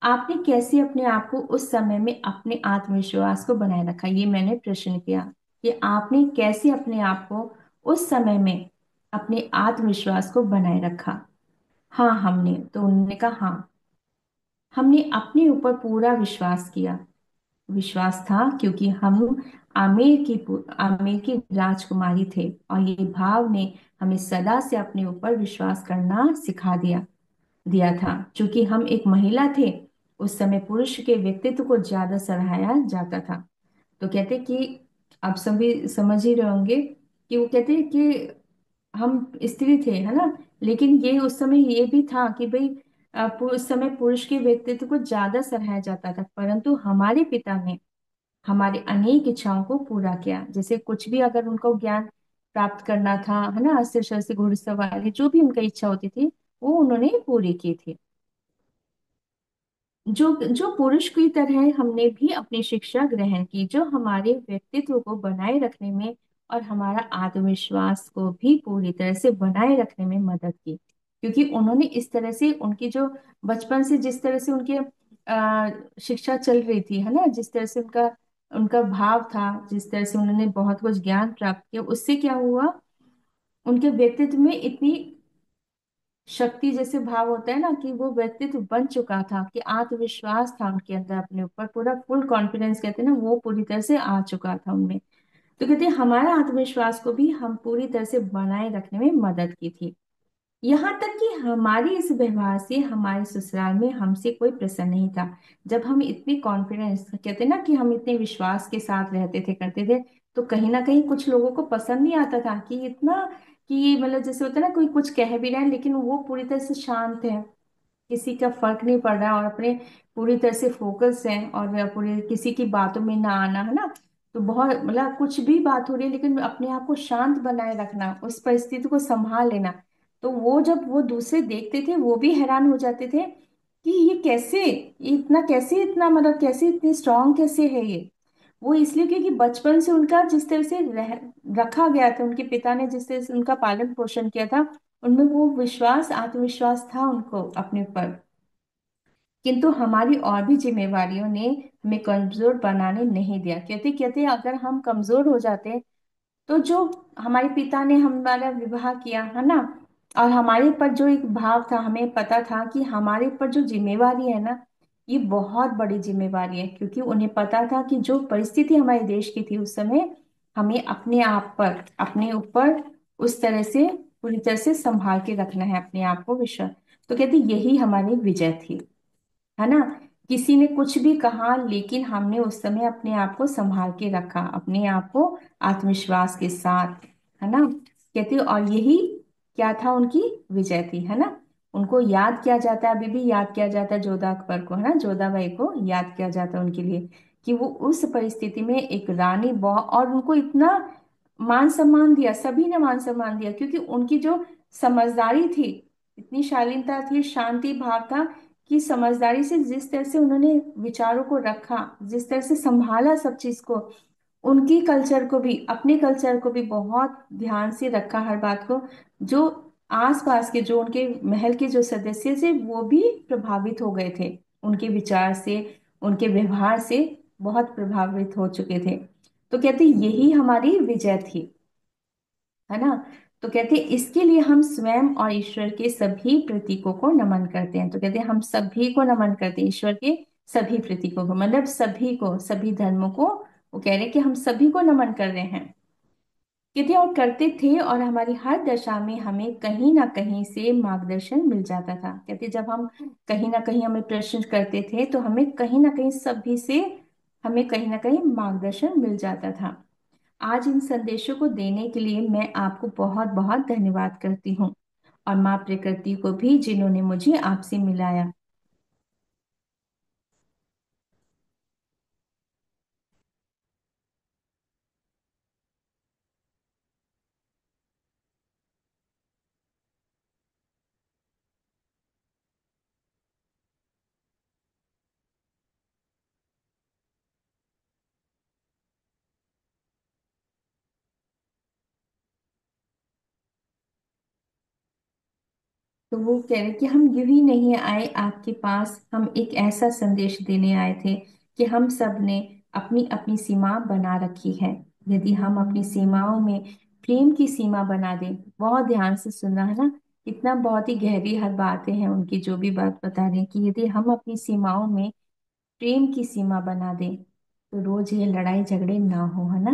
आपने कैसे अपने आप को उस समय में अपने आत्मविश्वास को बनाए रखा, ये मैंने प्रश्न किया कि आपने कैसे अपने आप को उस समय में अपने आत्मविश्वास को बनाए रखा। हाँ हमने, तो उन्होंने कहा हाँ, हमने अपने ऊपर पूरा विश्वास किया, विश्वास था, क्योंकि हम आमेर की राजकुमारी थे, और ये भाव ने हमें सदा से अपने ऊपर विश्वास करना सिखा दिया दिया था। क्योंकि हम एक महिला थे, उस समय पुरुष के व्यक्तित्व को ज्यादा सराहा जाता था। तो कहते कि आप सभी समझ ही रहे होंगे कि वो कहते हैं कि हम स्त्री थे, है ना। लेकिन ये उस समय ये भी था कि भाई उस समय पुरुष के व्यक्तित्व को ज्यादा सराहा जाता था, परंतु हमारे पिता ने हमारे अनेक इच्छाओं को पूरा किया। जैसे कुछ भी अगर उनको ज्ञान प्राप्त करना था, है ना, अस्त्र शस्त्र घुड़सवारी, जो भी उनका इच्छा होती थी वो उन्होंने पूरी की थी। जो जो पुरुष की तरह हमने भी अपनी शिक्षा ग्रहण की, जो हमारे व्यक्तित्व को बनाए रखने में और हमारा आत्मविश्वास को भी पूरी तरह से बनाए रखने में मदद की। क्योंकि उन्होंने इस तरह से उनकी जो बचपन से जिस तरह से उनके शिक्षा चल रही थी, है ना, जिस तरह से उनका उनका भाव था, जिस तरह से उन्होंने बहुत कुछ ज्ञान प्राप्त किया, उससे क्या हुआ, उनके व्यक्तित्व में इतनी शक्ति, जैसे भाव होता है ना, कि वो व्यक्तित्व बन चुका था, कि आत्मविश्वास था उनके अंदर, अपने ऊपर पूरा फुल कॉन्फिडेंस कहते हैं ना, वो पूरी तरह से आ चुका था उनमें। तो कहते हैं हमारा आत्मविश्वास को भी हम पूरी तरह से बनाए रखने में मदद की थी। यहाँ तक कि हमारे इस व्यवहार से हमारे ससुराल में हमसे कोई प्रसन्न नहीं था। जब हम इतने कॉन्फिडेंस कहते हैं ना, कि हम इतने विश्वास के साथ रहते थे, करते थे, तो कहीं ना कहीं कुछ लोगों को पसंद नहीं आता था कि इतना, कि मतलब जैसे होता है ना, कोई कुछ कह भी रहा है लेकिन वो पूरी तरह से शांत है, किसी का फर्क नहीं पड़ रहा, और अपने पूरी तरह से फोकस है, और पूरे किसी की बातों में ना आना, है ना। तो बहुत मतलब कुछ भी बात हो रही है लेकिन अपने आप को शांत बनाए रखना, उस परिस्थिति को संभाल लेना। तो वो जब वो दूसरे देखते थे वो भी हैरान हो जाते थे कि ये कैसे, ये इतना कैसे, इतना मतलब कैसे, इतनी स्ट्रांग कैसे है ये। वो इसलिए क्योंकि बचपन से उनका जिस तरह से रखा गया था, उनके पिता ने जिस तरह से उनका पालन पोषण किया था, उनमें वो विश्वास, आत्मविश्वास था उनको अपने ऊपर। किंतु हमारी और भी जिम्मेवारियों ने हमें कमजोर बनाने नहीं दिया। कहते कहते अगर हम कमजोर हो जाते, तो जो हमारे पिता ने हमारा विवाह किया, है ना, और हमारे पर जो एक भाव था, हमें पता था कि हमारे ऊपर जो जिम्मेवारी है ना, ये बहुत बड़ी जिम्मेवारी है। क्योंकि उन्हें पता था कि जो परिस्थिति हमारे देश की थी उस समय, हमें अपने आप पर, अपने ऊपर उस तरह से पूरी तरह से संभाल के रखना है अपने आप को, विश्वास। तो कहते यही हमारी विजय थी, है ना। किसी ने कुछ भी कहा लेकिन हमने उस समय अपने आप को संभाल के रखा, अपने आप को आत्मविश्वास के साथ, है ना। कहते और यही क्या था, उनकी विजय थी, है ना। उनको याद किया जाता है, अभी भी याद किया जाता है जोधा अकबर को, है ना, जोधाबाई को याद किया जाता है उनके लिए, कि वो उस परिस्थिति में एक रानी बहुत, और उनको इतना मान सम्मान दिया, सभी ने मान सम्मान दिया, क्योंकि उनकी जो समझदारी थी, इतनी शालीनता थी, शांति भाव था, कि समझदारी से जिस तरह से उन्होंने विचारों को रखा, जिस तरह से संभाला सब चीज को, उनकी कल्चर को भी, अपने कल्चर को भी बहुत ध्यान से रखा हर बात को। जो आसपास के, जो उनके महल के जो सदस्य थे, वो भी प्रभावित हो गए थे उनके विचार से, उनके व्यवहार से बहुत प्रभावित हो चुके थे। तो कहते यही हमारी विजय थी, है ना। तो कहते हैं इसके लिए हम स्वयं और ईश्वर के सभी प्रतीकों को नमन करते हैं। तो कहते हैं हम सभी को नमन करते हैं, ईश्वर के सभी प्रतीकों को, मतलब सभी को, सभी धर्मों को। वो कह रहे हैं कि हम सभी को नमन कर रहे हैं। कहते हैं और करते थे, और हमारी हर दशा में हमें कहीं ना कहीं से मार्गदर्शन मिल जाता था। कहते जब हम कहीं ना कहीं हमें प्रश्न करते थे, तो हमें कहीं ना कहीं सभी से, हमें कहीं ना कहीं मार्गदर्शन मिल जाता था। आज इन संदेशों को देने के लिए मैं आपको बहुत बहुत धन्यवाद करती हूँ, और माँ प्रकृति को भी, जिन्होंने मुझे आपसे मिलाया। तो वो कह रहे कि हम यूं ही नहीं आए आपके पास, हम एक ऐसा संदेश देने आए थे कि हम सब ने अपनी अपनी सीमा बना रखी है। यदि हम अपनी सीमाओं में प्रेम की सीमा बना दें, बहुत ध्यान से सुनना, है ना, इतना बहुत ही गहरी हर बातें हैं उनकी, जो भी बात बता रहे हैं, कि यदि हम अपनी सीमाओं में प्रेम की सीमा बना दें, तो रोज ये लड़ाई झगड़े ना हो, है ना।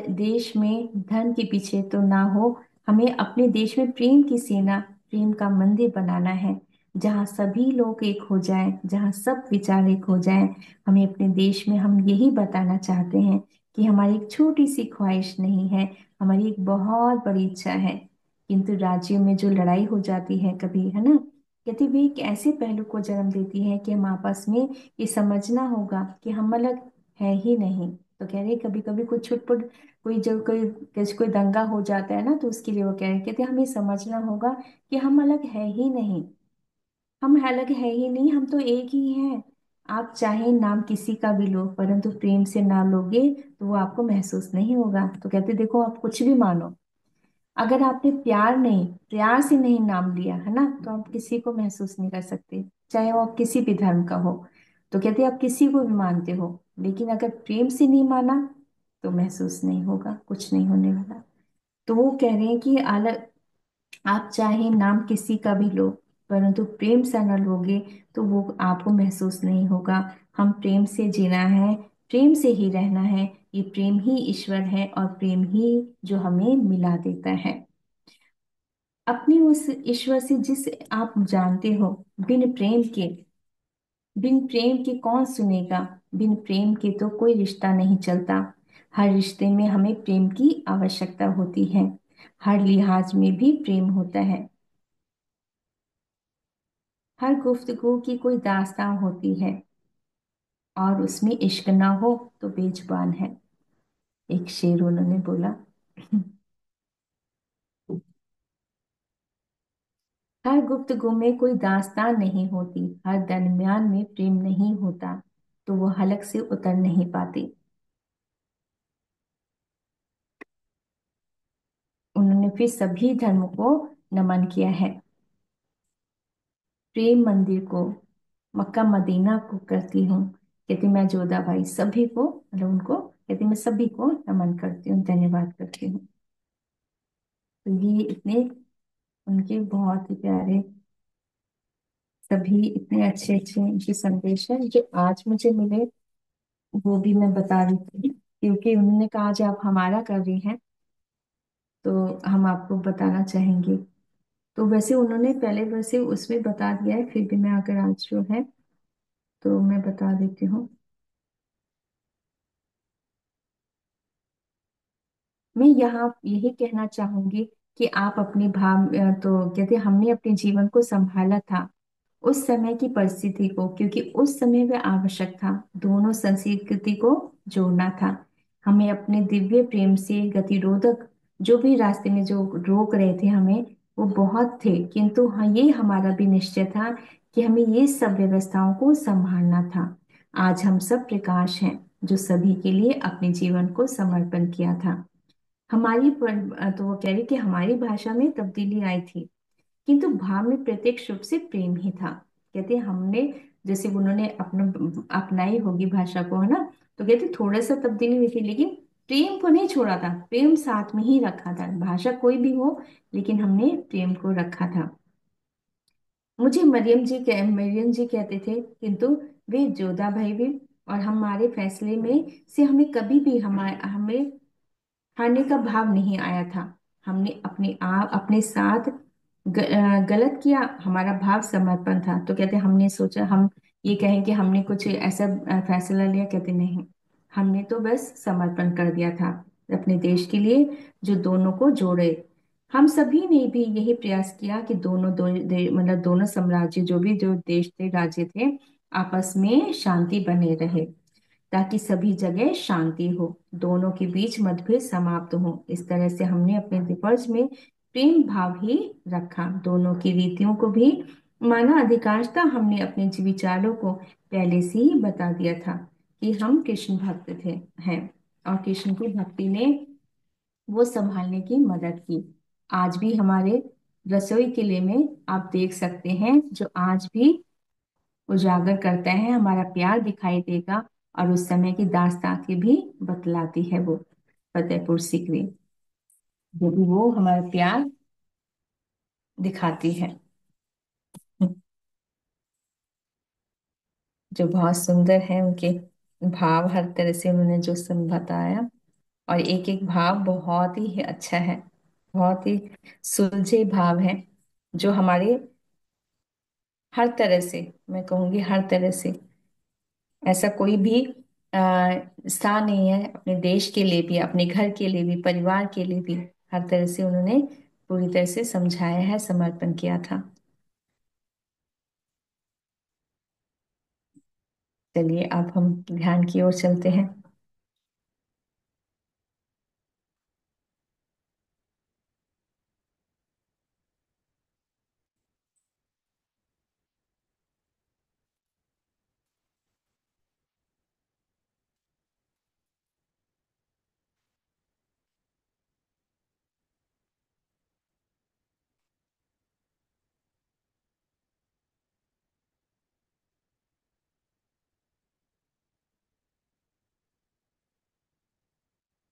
देश में धन के पीछे तो ना हो। हमें अपने देश में प्रेम की सेना, प्रेम का मंदिर बनाना है, जहाँ सभी लोग एक हो जाएं, जहाँ सब विचार एक हो जाएं। हमें अपने देश में हम यही बताना चाहते हैं कि हमारी एक छोटी सी ख्वाहिश नहीं है, हमारी एक बहुत बड़ी इच्छा है। किंतु राज्यों में जो लड़ाई हो जाती है कभी, है ना, कहती भी एक ऐसे पहलू को जन्म देती है कि हम आपस में ये समझना होगा कि हम अलग है ही नहीं। तो कह रहे कभी कभी कुछ छुटपुट, कोई जब कोई दंगा हो जाता है ना, तो उसके लिए वो कह रहे कहते हमें समझना होगा कि हम अलग है ही नहीं। हम अलग है ही नहीं, हम तो एक ही हैं। आप चाहे नाम किसी का भी लो, परंतु प्रेम से ना लोगे तो वो आपको महसूस नहीं होगा। तो कहते देखो आप कुछ भी मानो, अगर आपने प्यार से नहीं नाम लिया है ना, तो आप किसी को महसूस नहीं कर सकते, चाहे वो आप किसी भी धर्म का हो। तो कहते आप किसी को भी मानते हो, लेकिन अगर प्रेम से नहीं माना तो महसूस नहीं होगा, कुछ नहीं होने वाला। तो वो कह रहे हैं कि अलग, आप चाहे नाम किसी का भी लो, परंतु प्रेम से न लोगे तो वो आपको महसूस नहीं होगा। हम प्रेम से जीना है, प्रेम से ही रहना है। ये प्रेम ही ईश्वर है और प्रेम ही जो हमें मिला देता है अपने उस ईश्वर से जिसे आप जानते हो। बिन प्रेम के, बिन प्रेम के कौन सुनेगा। बिन प्रेम के तो कोई रिश्ता नहीं चलता। हर रिश्ते में हमें प्रेम की आवश्यकता होती है। हर लिहाज में भी प्रेम होता है। हर गुफ्तगू की कोई दास्तां होती है, और उसमें इश्क ना हो तो बेजुबान है। एक शेर उन्होंने बोला। हर गुफ्तगू में कोई दास्तां नहीं होती, हर दरमियान में प्रेम नहीं होता, तो वो हलक से उतर नहीं पाती। उन्होंने फिर सभी धर्मों को नमन किया है। प्रेम मंदिर को, मक्का मदीना को करती हूँ। कहती मैं जोधा भाई सभी को, मतलब उनको कहती मैं सभी को नमन करती हूँ, धन्यवाद करती हूँ। तो ये इतने उनके बहुत ही प्यारे, सभी इतने अच्छे अच्छे उनके संदेश हैं जो आज मुझे मिले, वो भी मैं बता रही थी। क्योंकि उन्होंने कहा आज आप हमारा कर रही हैं, तो हम आपको बताना चाहेंगे। तो वैसे उन्होंने पहले वैसे उसमें बता दिया है, फिर भी मैं अगर आज जो है तो मैं बता देती हूँ। मैं यहाँ यही कहना चाहूंगी कि आप अपने भाव तो कहते हमने अपने जीवन को संभाला था उस समय की परिस्थिति को, क्योंकि उस समय वह आवश्यक था। दोनों संस्कृति को जोड़ना था। हमें अपने दिव्य प्रेम से गतिरोधक, जो भी रास्ते में जो रोक रहे थे हमें, वो बहुत थे, किंतु हाँ ये हमारा भी निश्चय था कि हमें ये सब व्यवस्थाओं को संभालना था। आज हम सब प्रकाश हैं जो सभी के लिए अपने जीवन को समर्पण किया था। तो वो कह रही कि हमारी भाषा में तब्दीली आई थी, किंतु भाव में प्रत्यक्ष रूप से प्रेम ही था। कहते हैं हमने, जैसे उन्होंने अपना अपनाई होगी भाषा को, है ना, तो कहते थोड़ा सा तब्दीली हुई थी, लेकिन प्रेम को नहीं छोड़ा था, प्रेम साथ में ही रखा था। भाषा कोई भी हो, लेकिन हमने प्रेम को रखा था। मुझे मरियम जी कहते थे, किंतु वे जोधा भाई भी, और हमारे फैसले में से हमें कभी भी हमें हारने का भाव नहीं आया था। हमने अपने आप अपने साथ गलत किया, हमारा भाव समर्पण था। तो कहते हमने सोचा हम ये कहें कि हमने कुछ ऐसा फैसला लिया, कहते नहीं, हमने तो बस समर्पण कर दिया था अपने देश के लिए जो दोनों को जोड़े। हम सभी ने भी यही प्रयास किया कि मतलब दोनों साम्राज्य, जो भी जो देश थे, राज्य थे, आपस में शांति बने रहे, ताकि सभी जगह शांति हो, दोनों के बीच मतभेद समाप्त हो। इस तरह से हमने अपने दिपर्ज में प्रेम भाव ही रखा, दोनों की रीतियों को भी माना। अधिकांशतः हमने अपने विचारों को पहले से ही बता दिया था कि हम कृष्ण भक्त थे हैं, और कृष्ण की भक्ति ने वो संभालने की मदद की। आज भी हमारे रसोई किले में आप देख सकते हैं, जो आज भी उजागर करता है, हमारा प्यार दिखाई देगा। और उस समय की दास्तां की भी बतलाती है वो फतेहपुर सीकरी, जो भी वो हमारा प्यार दिखाती है, जो बहुत सुंदर है उनके। भाव हर तरह से उन्होंने जो सब बताया, और एक एक भाव बहुत ही अच्छा है, बहुत ही सुलझे भाव हैं जो हमारे हर तरह से, मैं कहूँगी हर तरह से, ऐसा कोई भी स्थान नहीं है अपने देश के लिए भी, अपने घर के लिए भी, परिवार के लिए भी, हर तरह से उन्होंने पूरी तरह से समझाया है, समर्पण किया था। चलिए अब हम ध्यान की ओर चलते हैं।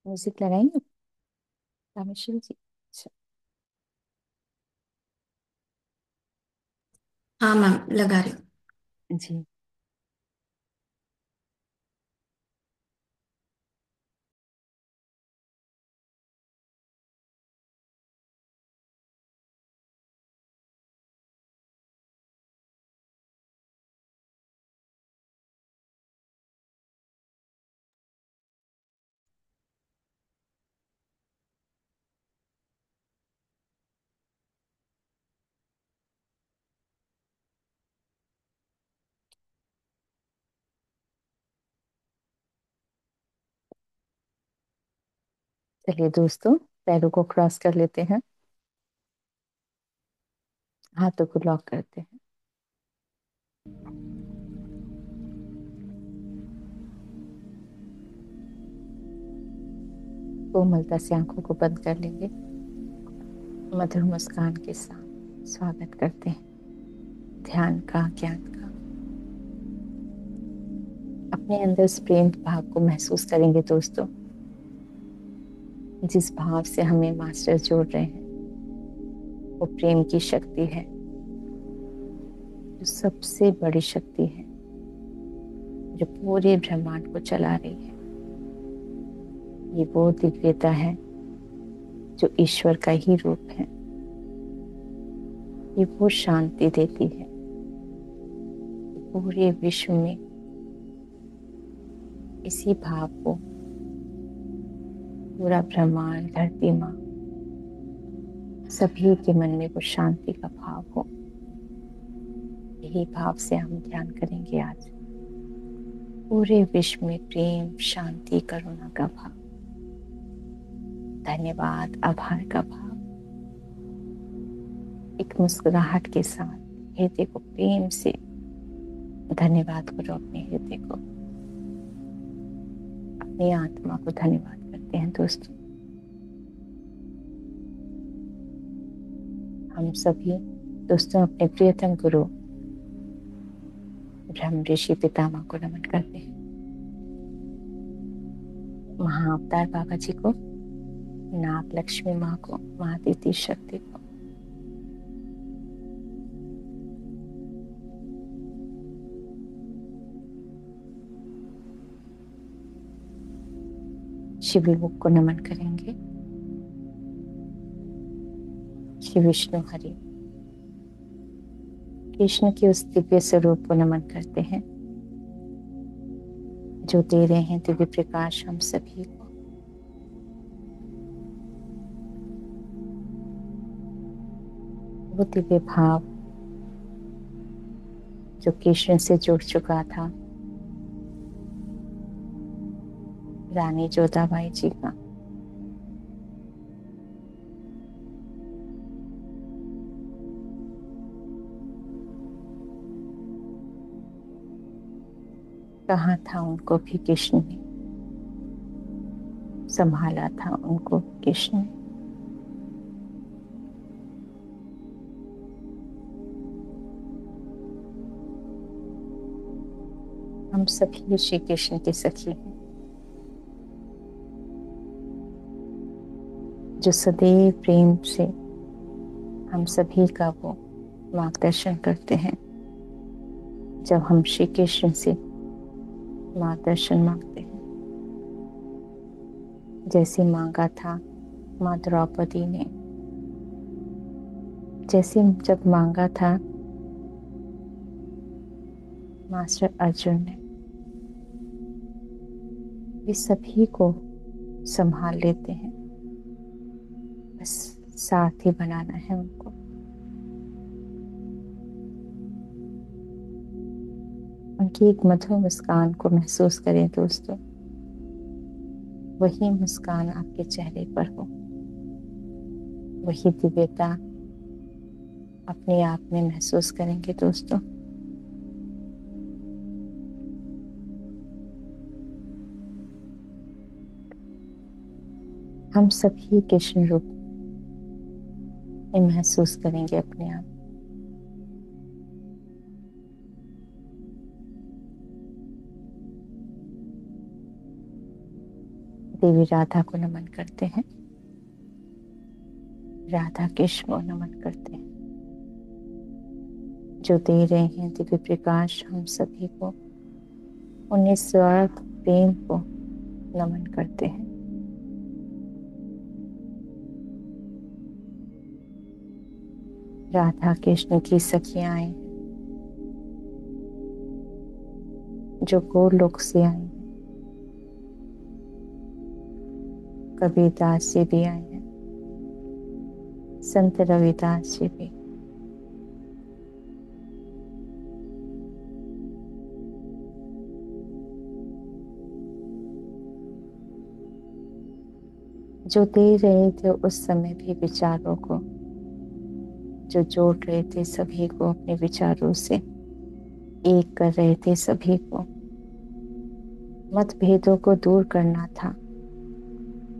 म्यूजिक लगाएंगे रामेश्वर जी? अच्छा। हाँ मैम, लगा रही हूँ। जी। चलिए दोस्तों, पैरों को क्रॉस कर लेते हैं, हाथों को लॉक करते हैं। कोमलता से आंखों को बंद कर लेंगे, मधुर मुस्कान के साथ स्वागत करते हैं ध्यान का, ज्ञान का। अपने अंदर इस प्रेम भाव को महसूस करेंगे दोस्तों, जिस भाव से हमें मास्टर जोड़ रहे हैं वो प्रेम की शक्ति है, जो सबसे बड़ी शक्ति है, जो पूरे ब्रह्मांड को चला रही है। ये वो दिव्यता है जो ईश्वर का ही रूप है। ये वो शांति देती है पूरे विश्व में। इसी भाव को पूरा ब्रह्मांड, धरती माँ, सभी के मन में वो शांति का भाव हो। यही भाव से हम ध्यान करेंगे आज। पूरे विश्व में प्रेम, शांति, करुणा का भाव, धन्यवाद, आभार का भाव। एक मुस्कुराहट के साथ हृदय को प्रेम से धन्यवाद करो। अपने हृदय को, अपनी आत्मा को धन्यवाद करते हैं दोस्तों। हम सभी दोस्तों अपने प्रियतम गुरु ब्रह्म ऋषि पितामह को नमन करते हैं, महाअवतार बाबा जी को, नाग लक्ष्मी माँ को, महादिति शक्ति को, शिवलोक को नमन करेंगे, श्री विष्णु हरि कृष्ण के उस दिव्य स्वरूप को नमन करते हैं जो दे रहे हैं दिव्य प्रकाश हम सभी को। वो दिव्य भाव जो कृष्ण से जुड़ चुका था, रानी जोधाबाई जी का, कहा था उनको भी कृष्ण ने, संभाला था उनको कृष्ण ने। हम सभी श्री कृष्ण के सखी हैं, जो सदैव प्रेम से हम सभी का वो मार्गदर्शन करते हैं। जब हम श्री कृष्ण से मार्गदर्शन मांगते हैं, जैसे मांगा था माँ द्रौपदी ने, जैसे जब मांगा था मास्टर अर्जुन ने। वे सभी को संभाल लेते हैं, बस साथ ही बनाना है उनको। उनकी एक मधुर मुस्कान को महसूस करें दोस्तों। वही मुस्कान आपके चेहरे पर हो, वही दिव्यता अपने आप में महसूस करेंगे दोस्तों। हम सभी कृष्ण रूप में महसूस करेंगे अपने आप। देवी राधा को नमन करते हैं, राधा कृष्ण को नमन करते हैं, जो दे रहे हैं दिव्य प्रकाश हम सभी को। उन्हें स्वार्थ प्रेम को नमन करते हैं। राधा कृष्ण की सखियां आई, जो गोलोक से आई हैं। कबीरदास जी भी आए हैं, संत रविदास जी भी। जो दे रहे थे उस समय भी विचारों को, जो जोड़ रहे थे सभी को अपने विचारों से, एक कर रहे थे सभी को। मतभेदों को दूर करना था,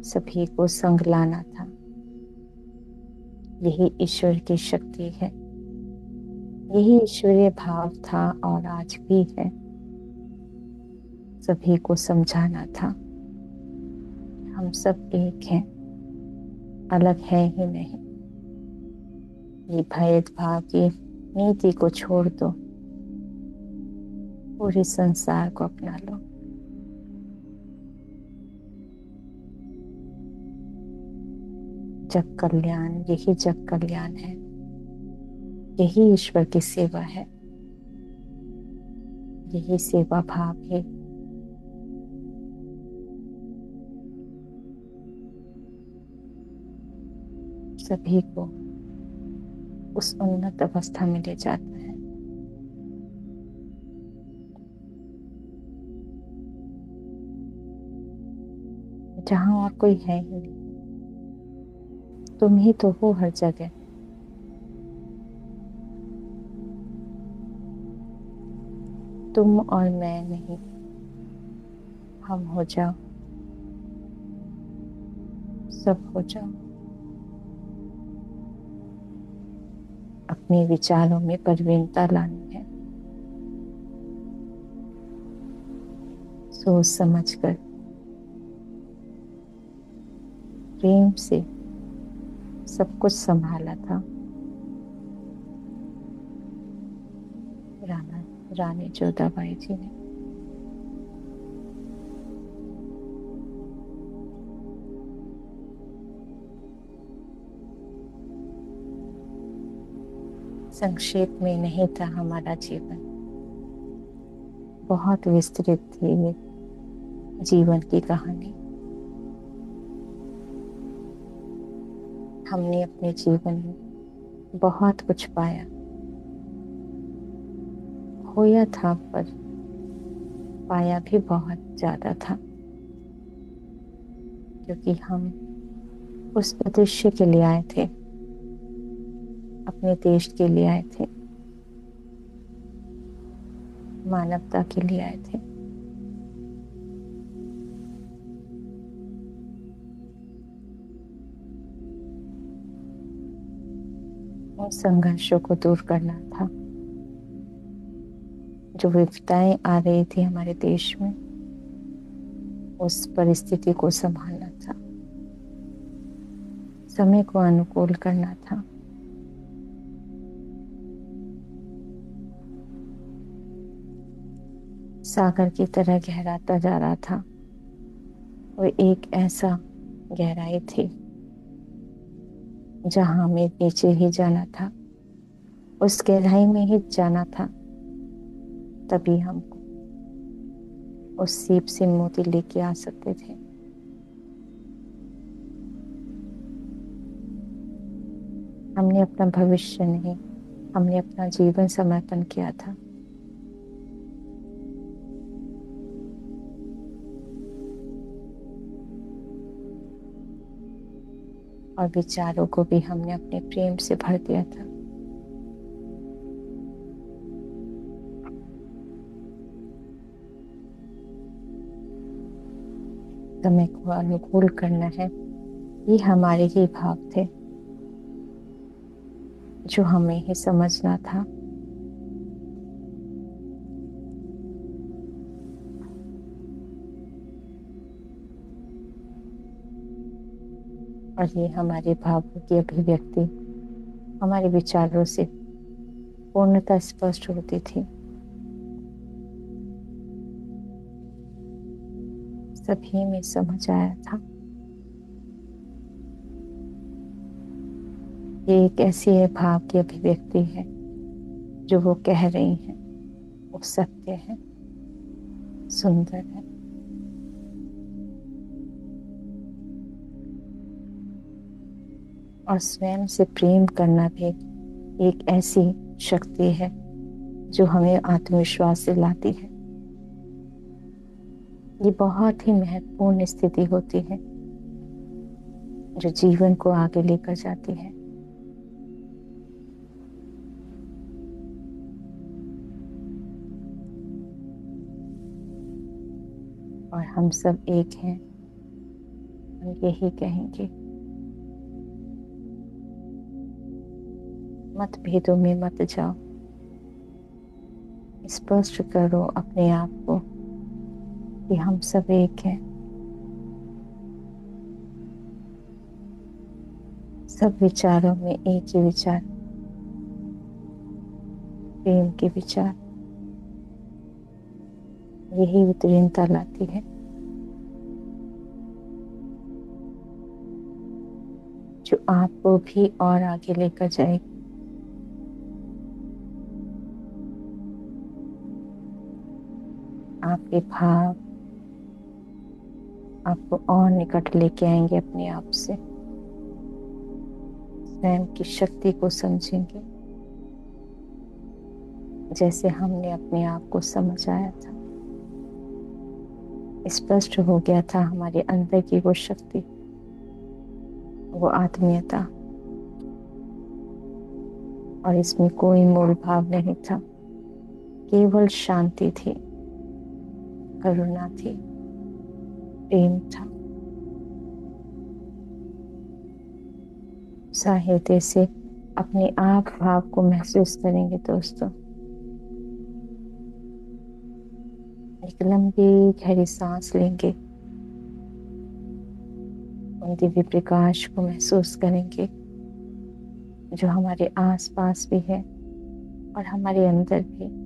सभी को संग लाना था। यही ईश्वर की शक्ति है, यही ईश्वरीय भाव था और आज भी है। सभी को समझाना था, हम सब एक हैं, अलग है ही नहीं। ये भेदभाव की नीति को छोड़ दो, पूरे संसार को अपना लो। जग कल्याण, यही जग कल्याण है, यही ईश्वर की सेवा है, यही सेवा भाव है। सभी को उस उन्नत अवस्था में ले जाता है। जहां और कोई है ही नहीं, तुम ही तो हो हर जगह। तुम और मैं नहीं, हम हो जाओ, सब हो जाओ। अपने विचारों में परिवीणता लानी है, सोच समझ कर प्रेम से सब कुछ संभाला था रानी जोधाबाई जी ने। संक्षेप में नहीं था हमारा जीवन, बहुत विस्तृत थी ये जीवन की कहानी। हमने अपने जीवन में बहुत कुछ पाया, खोया था, पर पाया भी बहुत ज्यादा था, क्योंकि हम उस उद्देश्य के लिए आए थे, अपने देश के लिए आए थे, मानवता के लिए आए थे। उन संघर्षों को दूर करना था, जो विपदाएं आ रही थी हमारे देश में, उस परिस्थिति को संभालना था, समय को अनुकूल करना था। सागर की तरह गहराता जा रहा था। वो एक ऐसा गहराई थी जहां हमें नीचे ही जाना था, उस गहराई में ही जाना था, तभी हम उस सीप से मोती लेके आ सकते थे। हमने अपना भविष्य नहीं, हमने अपना जीवन समर्पण किया था। और विचारों को भी हमने अपने प्रेम से भर दिया था। समय को अनुकूल करना है, ये हमारे ही भाव थे जो हमें ही समझना था। और ये हमारे भावों की अभिव्यक्ति हमारे विचारों से पूर्णतः स्पष्ट होती थी। सभी में समझ आया था। ये एक ऐसी है भाव की अभिव्यक्ति है, जो वो कह रही हैं वो सत्य है, सुंदर है। और स्वयं से प्रेम करना भी एक ऐसी शक्ति है जो हमें आत्मविश्वास से लाती है। ये बहुत ही महत्वपूर्ण स्थिति होती है जो जीवन को आगे लेकर जाती है। और हम सब एक हैं, हम यही कहेंगे, मतभेदों में मत जाओ। स्पष्ट करो अपने आप को कि हम सब एक हैं। सब विचारों में एक ही विचार, प्रेम के विचार, यही उत्तीर्णता लाती है। जो आपको भी और आगे लेकर जाएगी। आपके भाव आपको और निकट लेके आएंगे अपने आप से। स्वयं की शक्ति को समझेंगे जैसे हमने अपने आप को समझ आया था। स्पष्ट हो गया था हमारे अंदर की वो शक्ति, वो आत्मीयता। और इसमें कोई मूल भाव नहीं था, केवल शांति थी, करुणा थी, प्रेम था। साहित्य से अपने आप भाव को महसूस करेंगे दोस्तों। एक लंबी गहरी सांस लेंगे, उन दिव्य प्रकाश को महसूस करेंगे जो हमारे आसपास भी है और हमारे अंदर भी।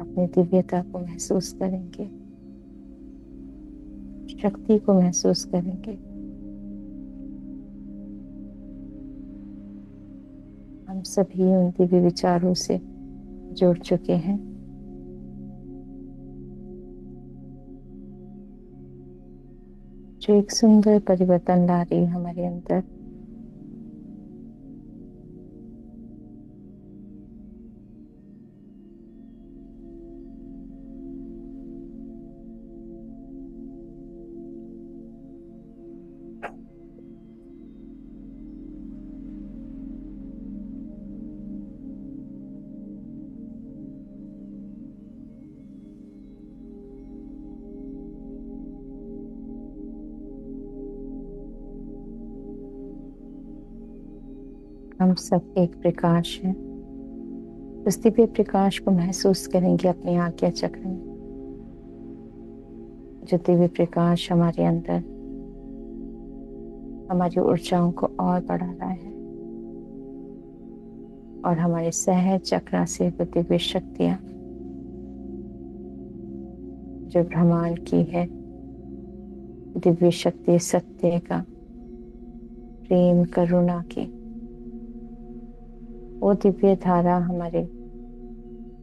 अपनी दिव्यता को महसूस करेंगे, शक्ति को महसूस करेंगे। हम सभी उन दिव्य विचारों से जुड़ चुके हैं। जो एक सुंदर परिवर्तन ला रही है हमारे अंदर। हम सब एक प्रकाश हैं। उस दिव्य प्रकाश को महसूस करेंगे अपने आज्ञा चक्र में। जो दिव्य प्रकाश हमारे अंदर हमारी ऊर्जाओं को और बढ़ा रहा है और हमारे सहज चक्र से वो दिव्य शक्तियां जो ब्रह्मांड की है दिव्य शक्ति, सत्य का, प्रेम, करुणा की वो दिव्य धारा हमारे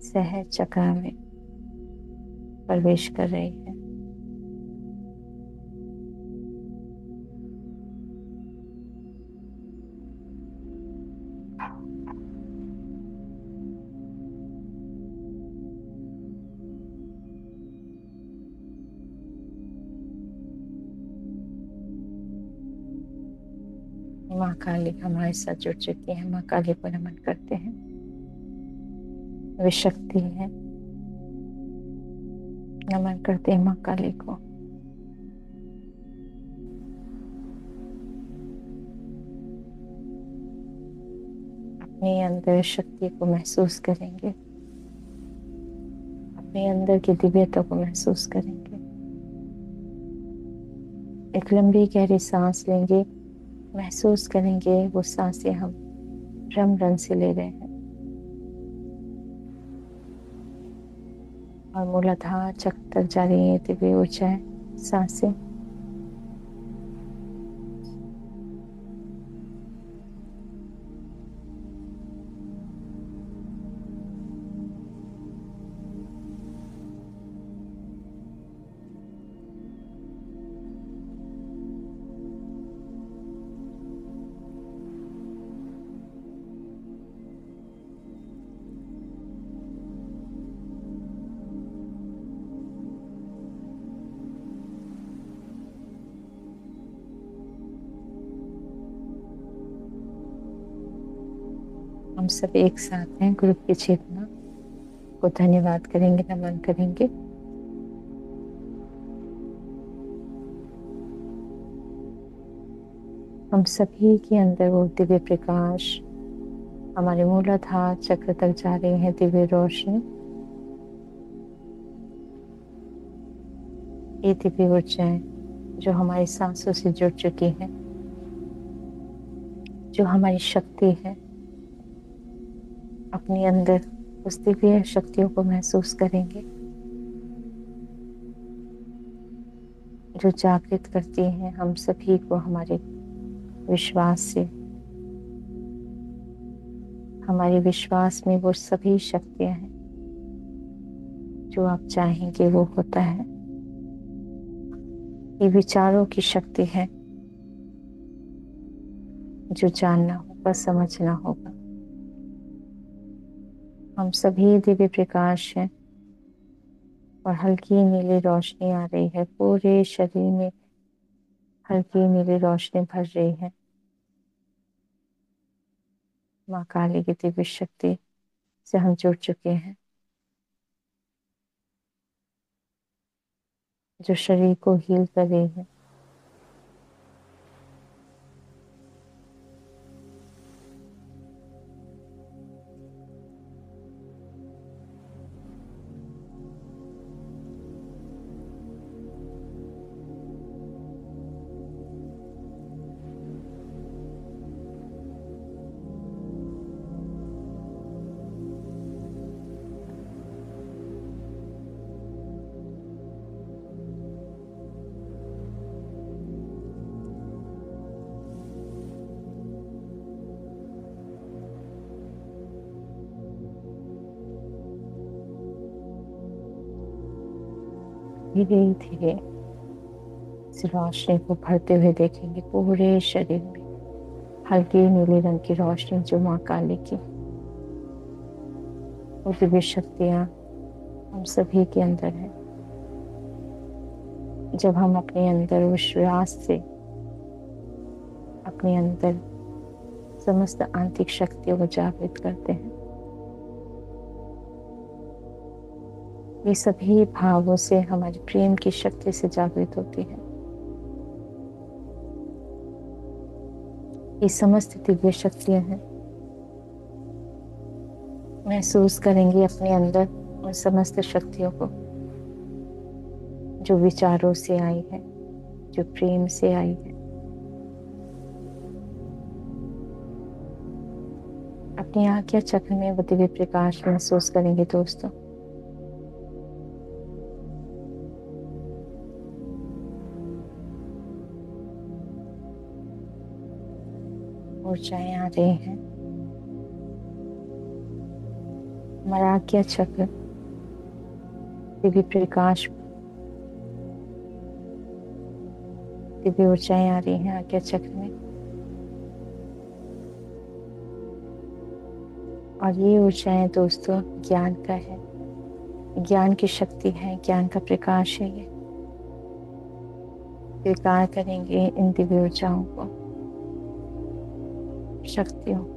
सहज चक्र में प्रवेश कर रही है। माँ काली हमारे साथ जुड़ चुकी है। माँ काली को नमन करते हैं। वे शक्ति है, नमन करते हैं माँ काली को। अपने अंदर शक्ति को महसूस करेंगे, अपने अंदर की दिव्यता को महसूस करेंगे। एक लंबी गहरी सांस लेंगे, महसूस करेंगे वो सांसें हम रम रम से ले रहे हैं और मूलाधार चक्र तक जा रही है दिव्य ऊर्जाएं, सांसें। हम सब एक साथ हैं। ग्रुप की चेतना को धन्यवाद करेंगे, नमन करेंगे। हम सभी के अंदर वो दिव्य प्रकाश हमारे मूलाधार चक्र तक जा रहे हैं, दिव्य रोशनी। ये दिव्य ऊर्जाएं जो हमारी सांसों से जुड़ चुकी हैं, जो हमारी शक्ति है, अपने अंदर उस दिव्य शक्तियों को महसूस करेंगे जो जागृत करती हैं हम सभी को हमारे विश्वास से। हमारे विश्वास में वो सभी शक्तियां हैं जो आप चाहेंगे वो होता है। ये विचारों की शक्ति है जो जानना होगा, समझना होगा। हम सभी दिव्य प्रकाश हैं और हल्की नीली रोशनी आ रही है। पूरे शरीर में हल्की नीली रोशनी भर रही है। माँ काली की दिव्य शक्ति से हम जुड़ चुके हैं जो शरीर को हील कर रही है। धीरे धीरे इस रोशनी को भरते हुए देखेंगे पूरे शरीर में। हल्की नीले रंग की रोशनी जो माँ काली की, वो दिव्य शक्तियाँ हम सभी के अंदर है। जब हम अपने अंदर विश्वास से अपने अंदर समस्त आंतरिक शक्तियों को जागृत करते हैं, ये सभी भावों से हमारे प्रेम की शक्ति से जागृत होती है। ये समस्त दिव्य शक्तियां हैं। महसूस करेंगे अपने अंदर उन समस्त शक्तियों को जो विचारों से आई है, जो प्रेम से आई है। अपनी आज्ञा चक्र में वो दिव्य प्रकाश महसूस करेंगे दोस्तों। ऊर्जाएं आ रही हैं। हमारा आज्ञा चक्र, दिव्य प्रकाश, दिव्य ऊर्जाएं आ रही हैं आज्ञा चक्र में। और ये ऊर्जाएं दोस्तों ज्ञान का है, ज्ञान की शक्ति है, ज्ञान का प्रकाश है। ये स्वीकार करेंगे इन दिव्य ऊर्जाओं को, शक्तियों को।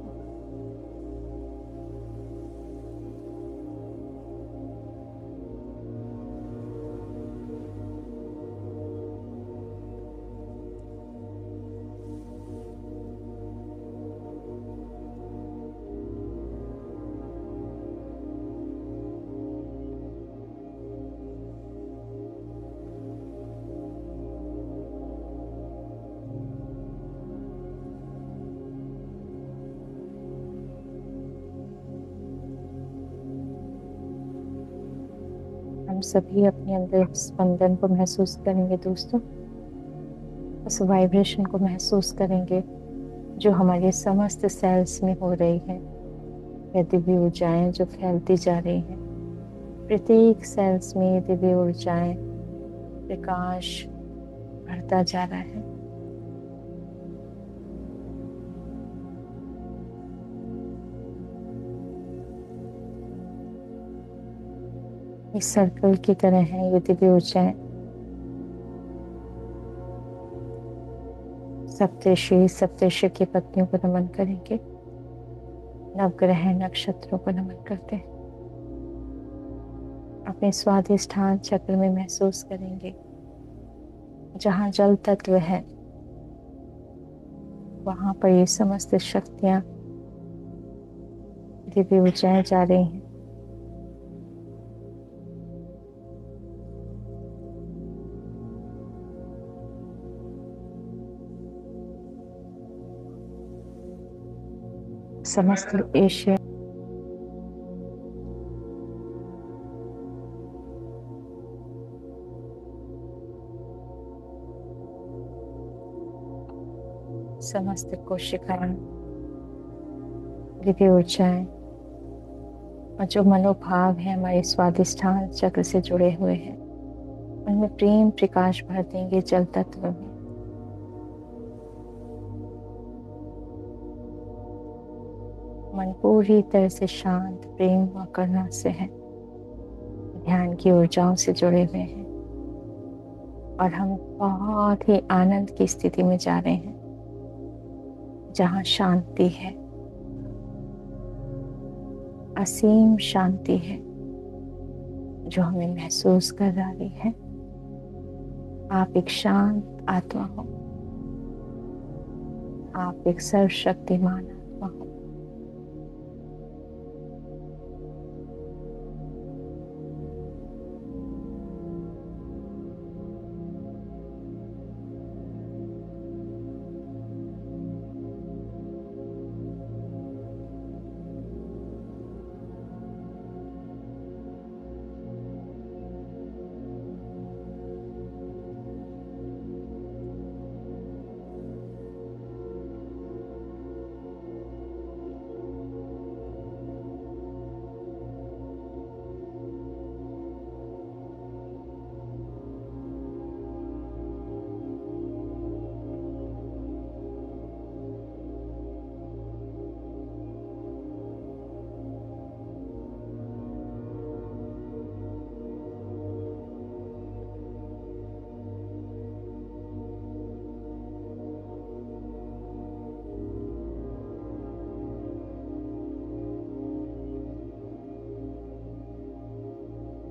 हम सभी अपने अंदर स्पंदन को महसूस करेंगे दोस्तों, उस वाइब्रेशन को महसूस करेंगे जो हमारे समस्त सेल्स में हो रही है। यह दिव्य ऊर्जाएं जो फैलती जा रही हैं, प्रत्येक सेल्स में ये दिव्य ऊर्जाएं, प्रकाश बढ़ता जा रहा है। इस सर्कल की तरह है ये दिव्य ऊर्जाएं। सप्तर्षि सप्तर्षि की पत्नियों को नमन करेंगे, नवग्रह नक्षत्रों को नमन करते हैं। अपने स्वादिष्ठान चक्र में महसूस करेंगे, जहाँ जल तत्व है वहां पर ये समस्त शक्तियां, दिव्य ऊर्जाएं जा रही हैं। समस्त एशिया, समस्त कोशिकाएं, दिव्य ऊर्जाएं और जो मनोभाव है हमारे स्वादिष्ठान चक्र से जुड़े हुए हैं, उनमें प्रेम प्रकाश भर देंगे जल तत्व में। मन पूरी तरह से शांत, प्रेम व करुणा से है, ध्यान की ऊर्जाओं से जुड़े हुए हैं और हम बहुत ही आनंद की स्थिति में जा रहे हैं, जहाँ शांति है, असीम शांति है जो हमें महसूस कर रही है। आप एक शांत आत्मा हो, आप एक सर्वशक्तिमान आत्मा हो।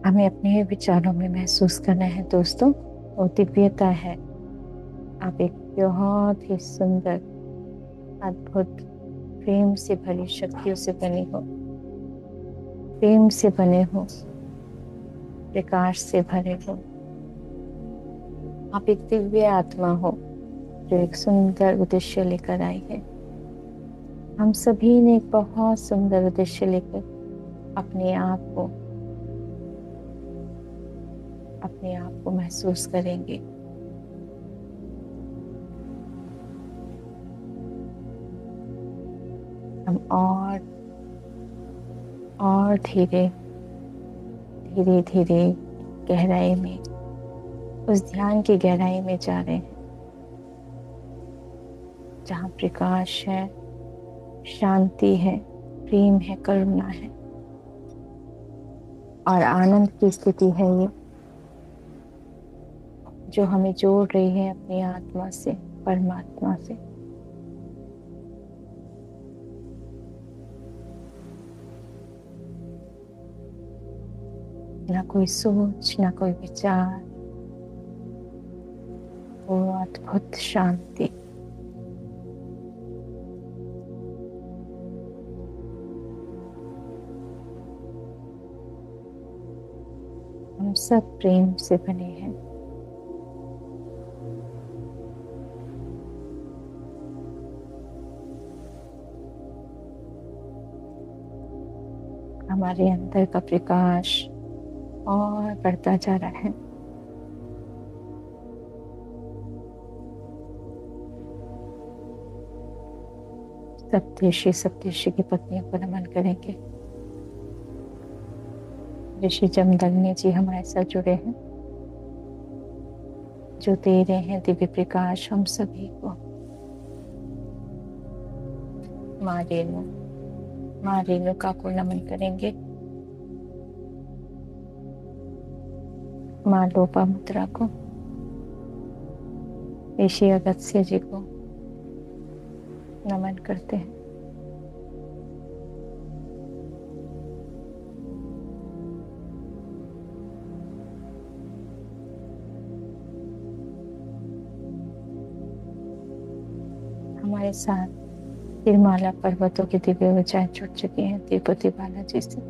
हमें अपने विचारों में महसूस करना है दोस्तों, वो दिव्यता है। आप एक बहुत ही सुंदर, अद्भुत, प्रेम से भरी शक्तियों से बने हो, प्रेम से बने हो, प्रकाश से भरे हो। आप एक दिव्य आत्मा हो जो एक सुंदर उद्देश्य लेकर आई है। हम सभी ने एक बहुत सुंदर उद्देश्य लेकर अपने आप को महसूस करेंगे। हम और धीरे धीरे धीरे गहराई में, उस ध्यान की गहराई में जा रहे हैं जहाँ प्रकाश है, शांति है, प्रेम है, करुणा है और आनंद की स्थिति है ये, जो हमें जोड़ रही है अपनी आत्मा से, परमात्मा से। ना कोई सोच, ना कोई विचार, वो अद्भुत शांति। हम सब प्रेम से बने हैं। हमारे अंदर का प्रकाश और बढ़ता जा रहा है। सप्तऋषि की पत्नियों को नमन करेंगे। ऋषि जमदग्नि जी हमारे साथ जुड़े हैं, जो दे रहे हैं दिव्य प्रकाश हम सभी को। माँ रेणुका को नमन करेंगे। माँ लोपामुद्रा को, ऋषि अगस्त्य जी को नमन करते हैं। हमारे साथ तिरमाला पर्वतों की दिव्य ऊंचाई जुड़ चुकी है तिरुपति बालाजी से।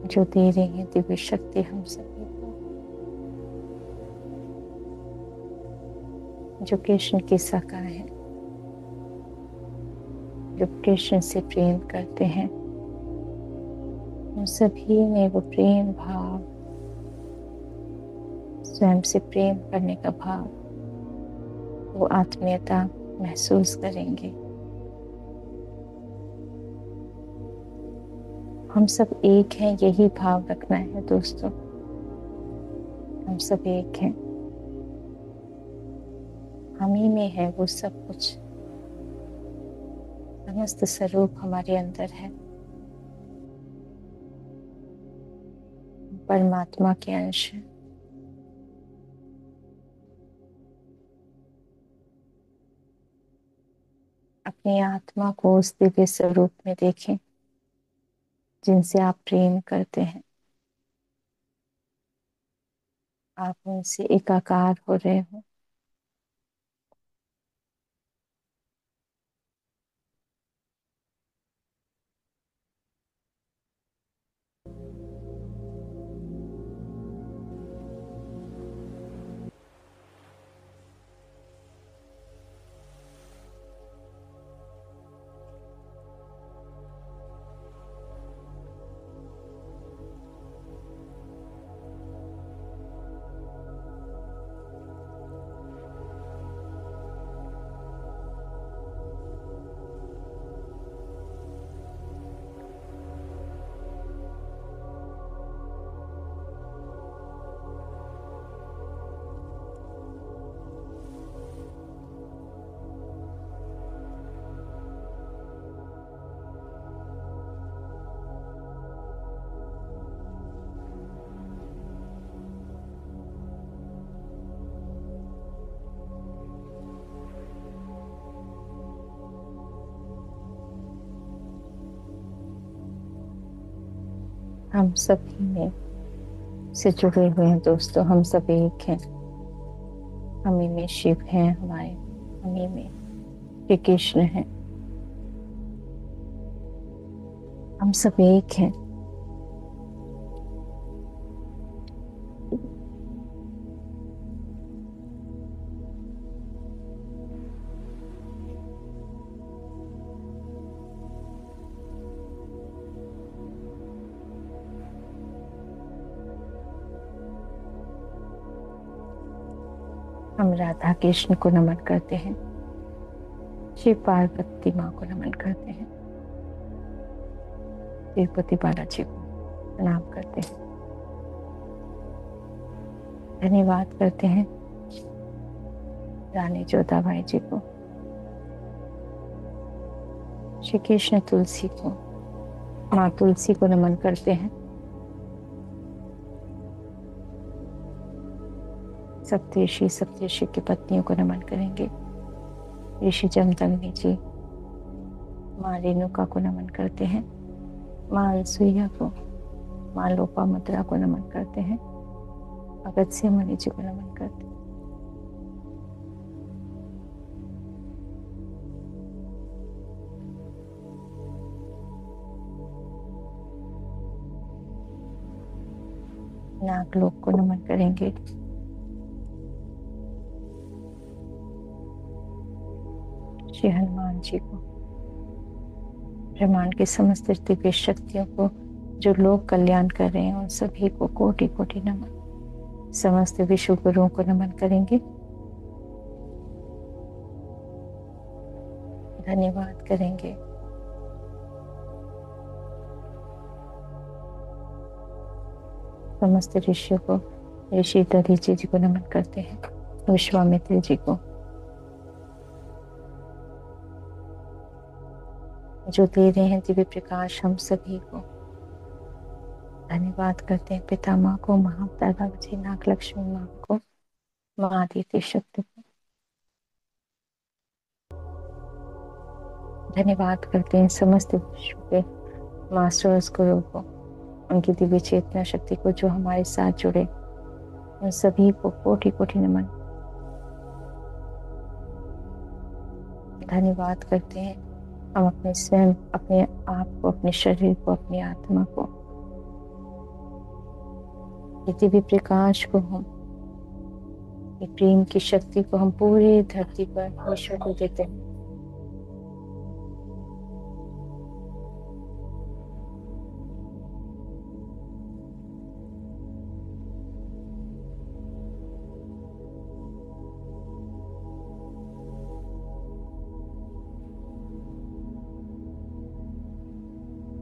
जो दे रही है दिव्य शक्ति हम सभी को, जो कृष्ण की सखा है, जो कृष्ण से प्रेम करते हैं, उन सभी में वो प्रेम भाव, स्वयं से प्रेम करने का भाव, वो आत्मीयता महसूस करेंगे। हम सब एक हैं, यही भाव रखना है दोस्तों। हम सब एक हैं, हम ही में है वो सब कुछ। समस्त स्वरूप हमारे अंदर है, परमात्मा के अंश है। अपनी आत्मा को उस दिव्य स्वरूप में देखें जिनसे आप प्रेम करते हैं। आप उनसे एकाकार हो रहे हो। हम सभी में से जुड़े हुए हैं दोस्तों। हम सब एक हैं। हमी में शिव हैं, हमारे हमी में श्री कृष्ण हैं। हम सब एक हैं। हम राधा कृष्ण को नमन करते हैं, शिव पार्वती माँ को नमन करते हैं, तिरुपति बालाजी को प्रणाम करते हैं, धन्यवाद करते हैं रानी जोधाबाई जी को, श्री कृष्ण तुलसी को, माँ तुलसी को नमन करते हैं, सप्तऋषि की पत्नियों को नमन करेंगे, ऋषि जमदग्नि जी, माँ रेणुका को नमन करते हैं, माँ अनसुईया को, माँ लोपामुद्रा को नमन करते हैं, अगस्त्य मुनि जी को नमन करते हैं। नागलोक को नमन करेंगे, श्री हनुमान जी को, ब्रह्मांड की समस्त दिव्य शक्तियों को जो लोक कल्याण कर रहे हैं उन सभी को कोटि कोटि नमन। समस्त विश्व गुरुओं को नमन करेंगे, धन्यवाद करेंगे। समस्त ऋषियों को, ऋषि दधीचि जी को नमन करते हैं, विश्वामित्र जी को जो दे रहे हैं दिव्य प्रकाश हम सभी को, धन्यवाद करते हैं पितामह को, महादादा जी, नाग लक्ष्मी माँ को, माँ आदित्य शक्ति को धन्यवाद करते हैं, समस्त विश्व के मास्टर्स गुरु को, उनकी दिव्य चेतना शक्ति को जो हमारे साथ जुड़े उन सभी को कोटि कोटि नमन। धन्यवाद करते हैं हम अपने स्वयं, अपने आप को, अपने शरीर को, अपनी आत्मा को, ये दिव्य प्रकाश को, हम ये प्रेम की शक्ति को हम पूरी धरती पर विश्व को देते हैं।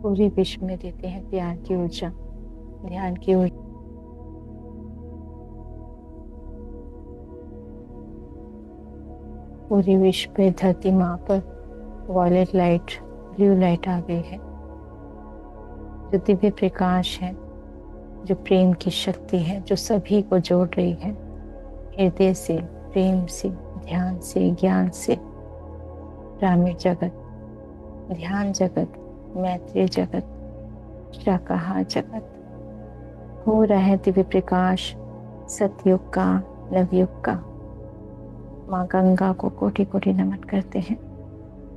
पूरी विश्व में देते हैं प्यार की ऊर्जा, ध्यान की ऊर्जा। पूरी विश्व पे धरती माँ पर वॉयलेट लाइट, ब्लू लाइट आ गई है, जो दिव्य प्रकाश है, जो प्रेम की शक्ति है, जो सभी को जोड़ रही है, हृदय से, प्रेम से, ध्यान से, ज्ञान से। ग्रामीण जगत, ध्यान जगत, मैत्री जगत, शाकाहार जगत, हो रहा है दिव्य प्रकाश सतयुग का, नवयुग का। माँ गंगा को कोटि कोटि नमन करते हैं,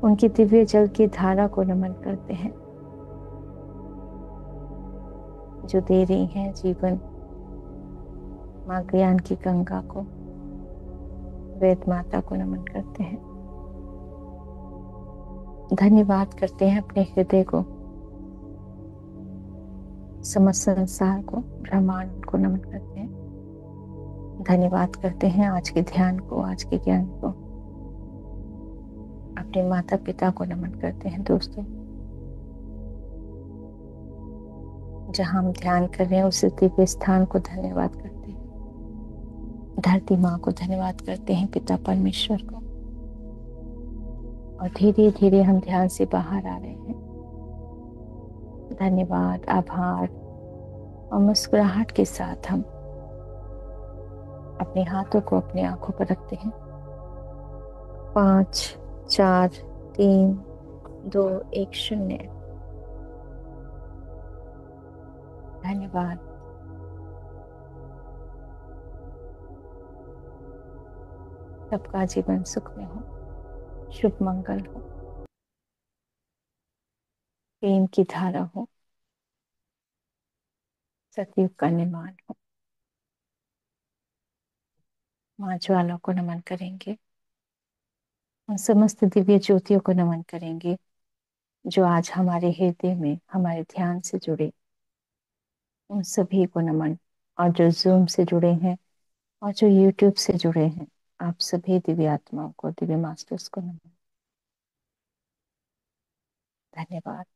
उनकी दिव्य जल की धारा को नमन करते हैं जो दे रही हैं जीवन। माँ ज्ञान की गंगा को, वेद माता को नमन करते हैं, धन्यवाद करते हैं अपने हृदय को, समस्त संसार को, ब्रह्मांड को नमन करते हैं, धन्यवाद करते हैं आज के ध्यान को, आज के ज्ञान को, अपने माता पिता को नमन करते हैं। दोस्तों, जहां हम ध्यान कर रहे हैं उस दिव्य स्थान को धन्यवाद करते हैं, धरती माँ को धन्यवाद करते हैं, पिता परमेश्वर को। और धीरे धीरे हम ध्यान से बाहर आ रहे हैं। धन्यवाद, आभार और मुस्कुराहट के साथ हम अपने हाथों को अपनी आंखों पर रखते हैं। 5 4 3 2 1 0। धन्यवाद। सबका जीवन सुख में हो, शुभ मंगल हो, प्रेम की धारा हो, सतयुग का निर्माण हो। माँ ज्वाला को नमन करेंगे, उन समस्त दिव्य ज्योतियों को नमन करेंगे जो आज हमारे हृदय में, हमारे ध्यान से जुड़े, उन सभी को नमन। और जो जूम से जुड़े हैं और जो यूट्यूब से जुड़े हैं, आप सभी दिव्य आत्माओं को, दिव्य मास्टर्स को नमन। धन्यवाद।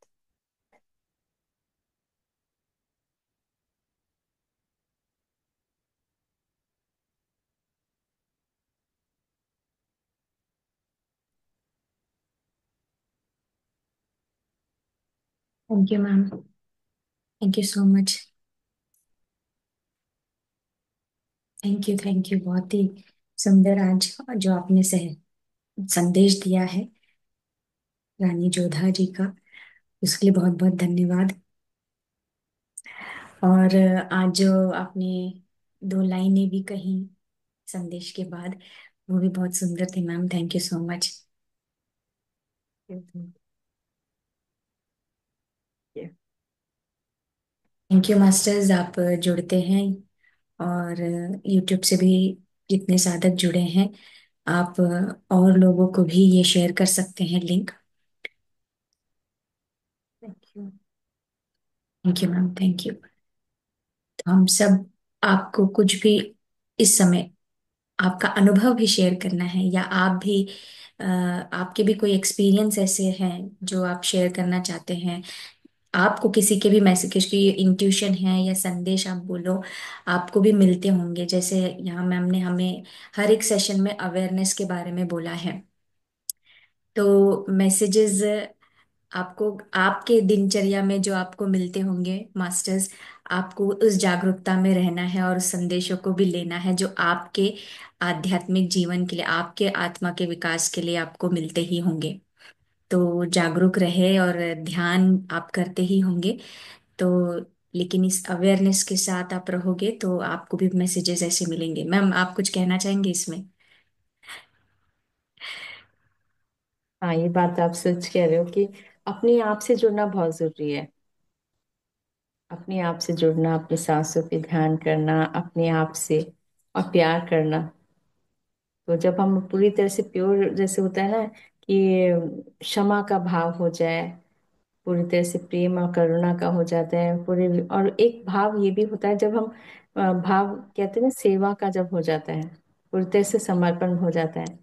Thank you ma'am. Thank you so much. Thank you बहुत ही सुंदर आज जो आपने सह संदेश दिया है रानी जोधा जी का, उसके लिए बहुत बहुत धन्यवाद। और आज जो आपने दो लाइनें भी कही संदेश के बाद, वो भी बहुत सुंदर थी ma'am. Thank you so much. Thank you masters, आप जुड़ते हैं और यूट्यूब से भी जितने साधक जुड़े हैं, आप और लोगों को भी ये शेयर कर सकते हैं link. Thank you. Thank you ma'am, thank you. तो हम सब आपको कुछ भी इस समय आपका अनुभव भी शेयर करना है, या आप भी आपके भी कोई एक्सपीरियंस ऐसे हैं जो आप शेयर करना चाहते हैं, आपको किसी के भी मैसेज की इंट्यूशन है या संदेश आप बोलो, आपको भी मिलते होंगे। जैसे यहाँ मैम ने हमें हर एक सेशन में अवेयरनेस के बारे में बोला है, तो मैसेजेस आपको आपके दिनचर्या में जो आपको मिलते होंगे मास्टर्स, आपको उस जागरूकता में रहना है और उस संदेशों को भी लेना है जो आपके आध्यात्मिक जीवन के लिए, आपके आत्मा के विकास के लिए आपको मिलते ही होंगे। तो जागरूक रहे और ध्यान आप करते ही होंगे। तो लेकिन इस अवेयरनेस के साथ आप रहोगे तो आपको भी मैसेजेस ऐसे मिलेंगे। मैम आप कुछ कहना चाहेंगे इसमें? हाँ, ये बात आप सच कह रहे हो कि अपने आप से जुड़ना बहुत जरूरी है। अपने आप से जुड़ना, अपनी सांसों पे ध्यान करना, अपने आप से और प्यार करना। तो जब हम पूरी तरह से प्योर, जैसे होता है ना कि क्षमा का भाव हो जाए, पूरी तरह से प्रेम और करुणा का हो जाता है पूरे। और एक भाव ये भी होता है जब हम भाव कहते हैं ना, सेवा का जब हो जाता है, पूरी तरह से समर्पण हो जाता है,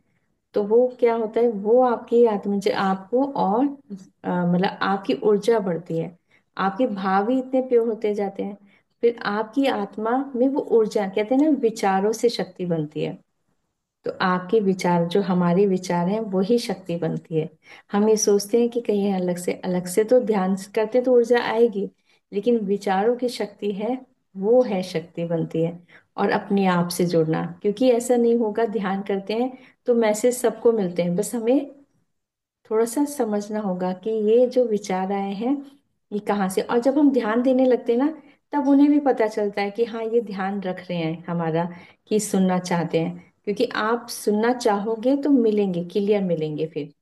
तो वो क्या होता है, वो आपकी आत्मा आपको और मतलब आपकी ऊर्जा बढ़ती है। आपके भाव ही इतने प्योर होते जाते हैं, फिर आपकी आत्मा में वो ऊर्जा, कहते हैं ना, विचारों से शक्ति बनती है। तो आपके विचार, जो हमारे विचार हैं, वही शक्ति बनती है। हम ये सोचते हैं कि कहीं अलग से तो ध्यान करते तो ऊर्जा आएगी, लेकिन विचारों की शक्ति है, वो है शक्ति बनती है। और अपने आप से जुड़ना, क्योंकि ऐसा नहीं होगा, ध्यान करते हैं तो मैसेज सबको मिलते हैं, बस हमें थोड़ा सा समझना होगा कि ये जो विचार आए हैं ये कहाँ से। और जब हम ध्यान देने लगते हैं ना, तब उन्हें भी पता चलता है कि हाँ, ये ध्यान रख रहे हैं हमारा, कि सुनना चाहते हैं। क्योंकि आप सुनना चाहोगे तो मिलेंगे, क्लियर मिलेंगे फिर।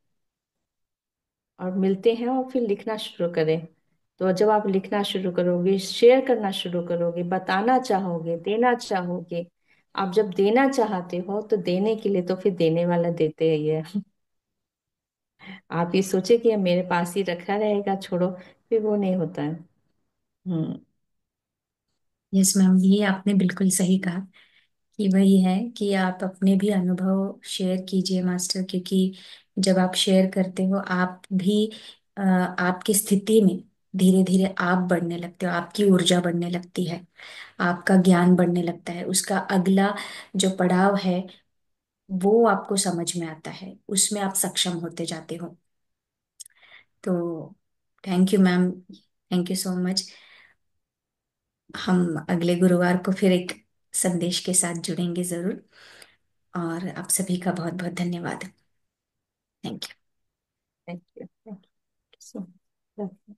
और मिलते हैं और फिर लिखना शुरू करें। तो जब आप लिखना शुरू करोगे, शेयर करना शुरू करोगे, बताना चाहोगे, देना चाहोगे, आप जब देना चाहते हो तो देने के लिए तो फिर देने वाला देते ही है। आप ये सोचे कि ये मेरे पास ही रखा रहेगा, छोड़ो, फिर वो नहीं होता है। हम्म। यस मैम, ये आपने बिल्कुल सही कहा कि वही है कि आप अपने भी अनुभव शेयर कीजिए मास्टर, क्योंकि जब आप शेयर करते हो आप भी आपकी स्थिति में धीरे धीरे आप बढ़ने लगते हो, आपकी ऊर्जा बढ़ने लगती है, आपका ज्ञान बढ़ने लगता है, उसका अगला जो पड़ाव है वो आपको समझ में आता है, उसमें आप सक्षम होते जाते हो। तो thank you ma'am, thank you so much. हम अगले गुरुवार को फिर एक संदेश के साथ जुड़ेंगे जरूर। और आप सभी का बहुत बहुत धन्यवाद। Thank you. Thank you, thank you so much.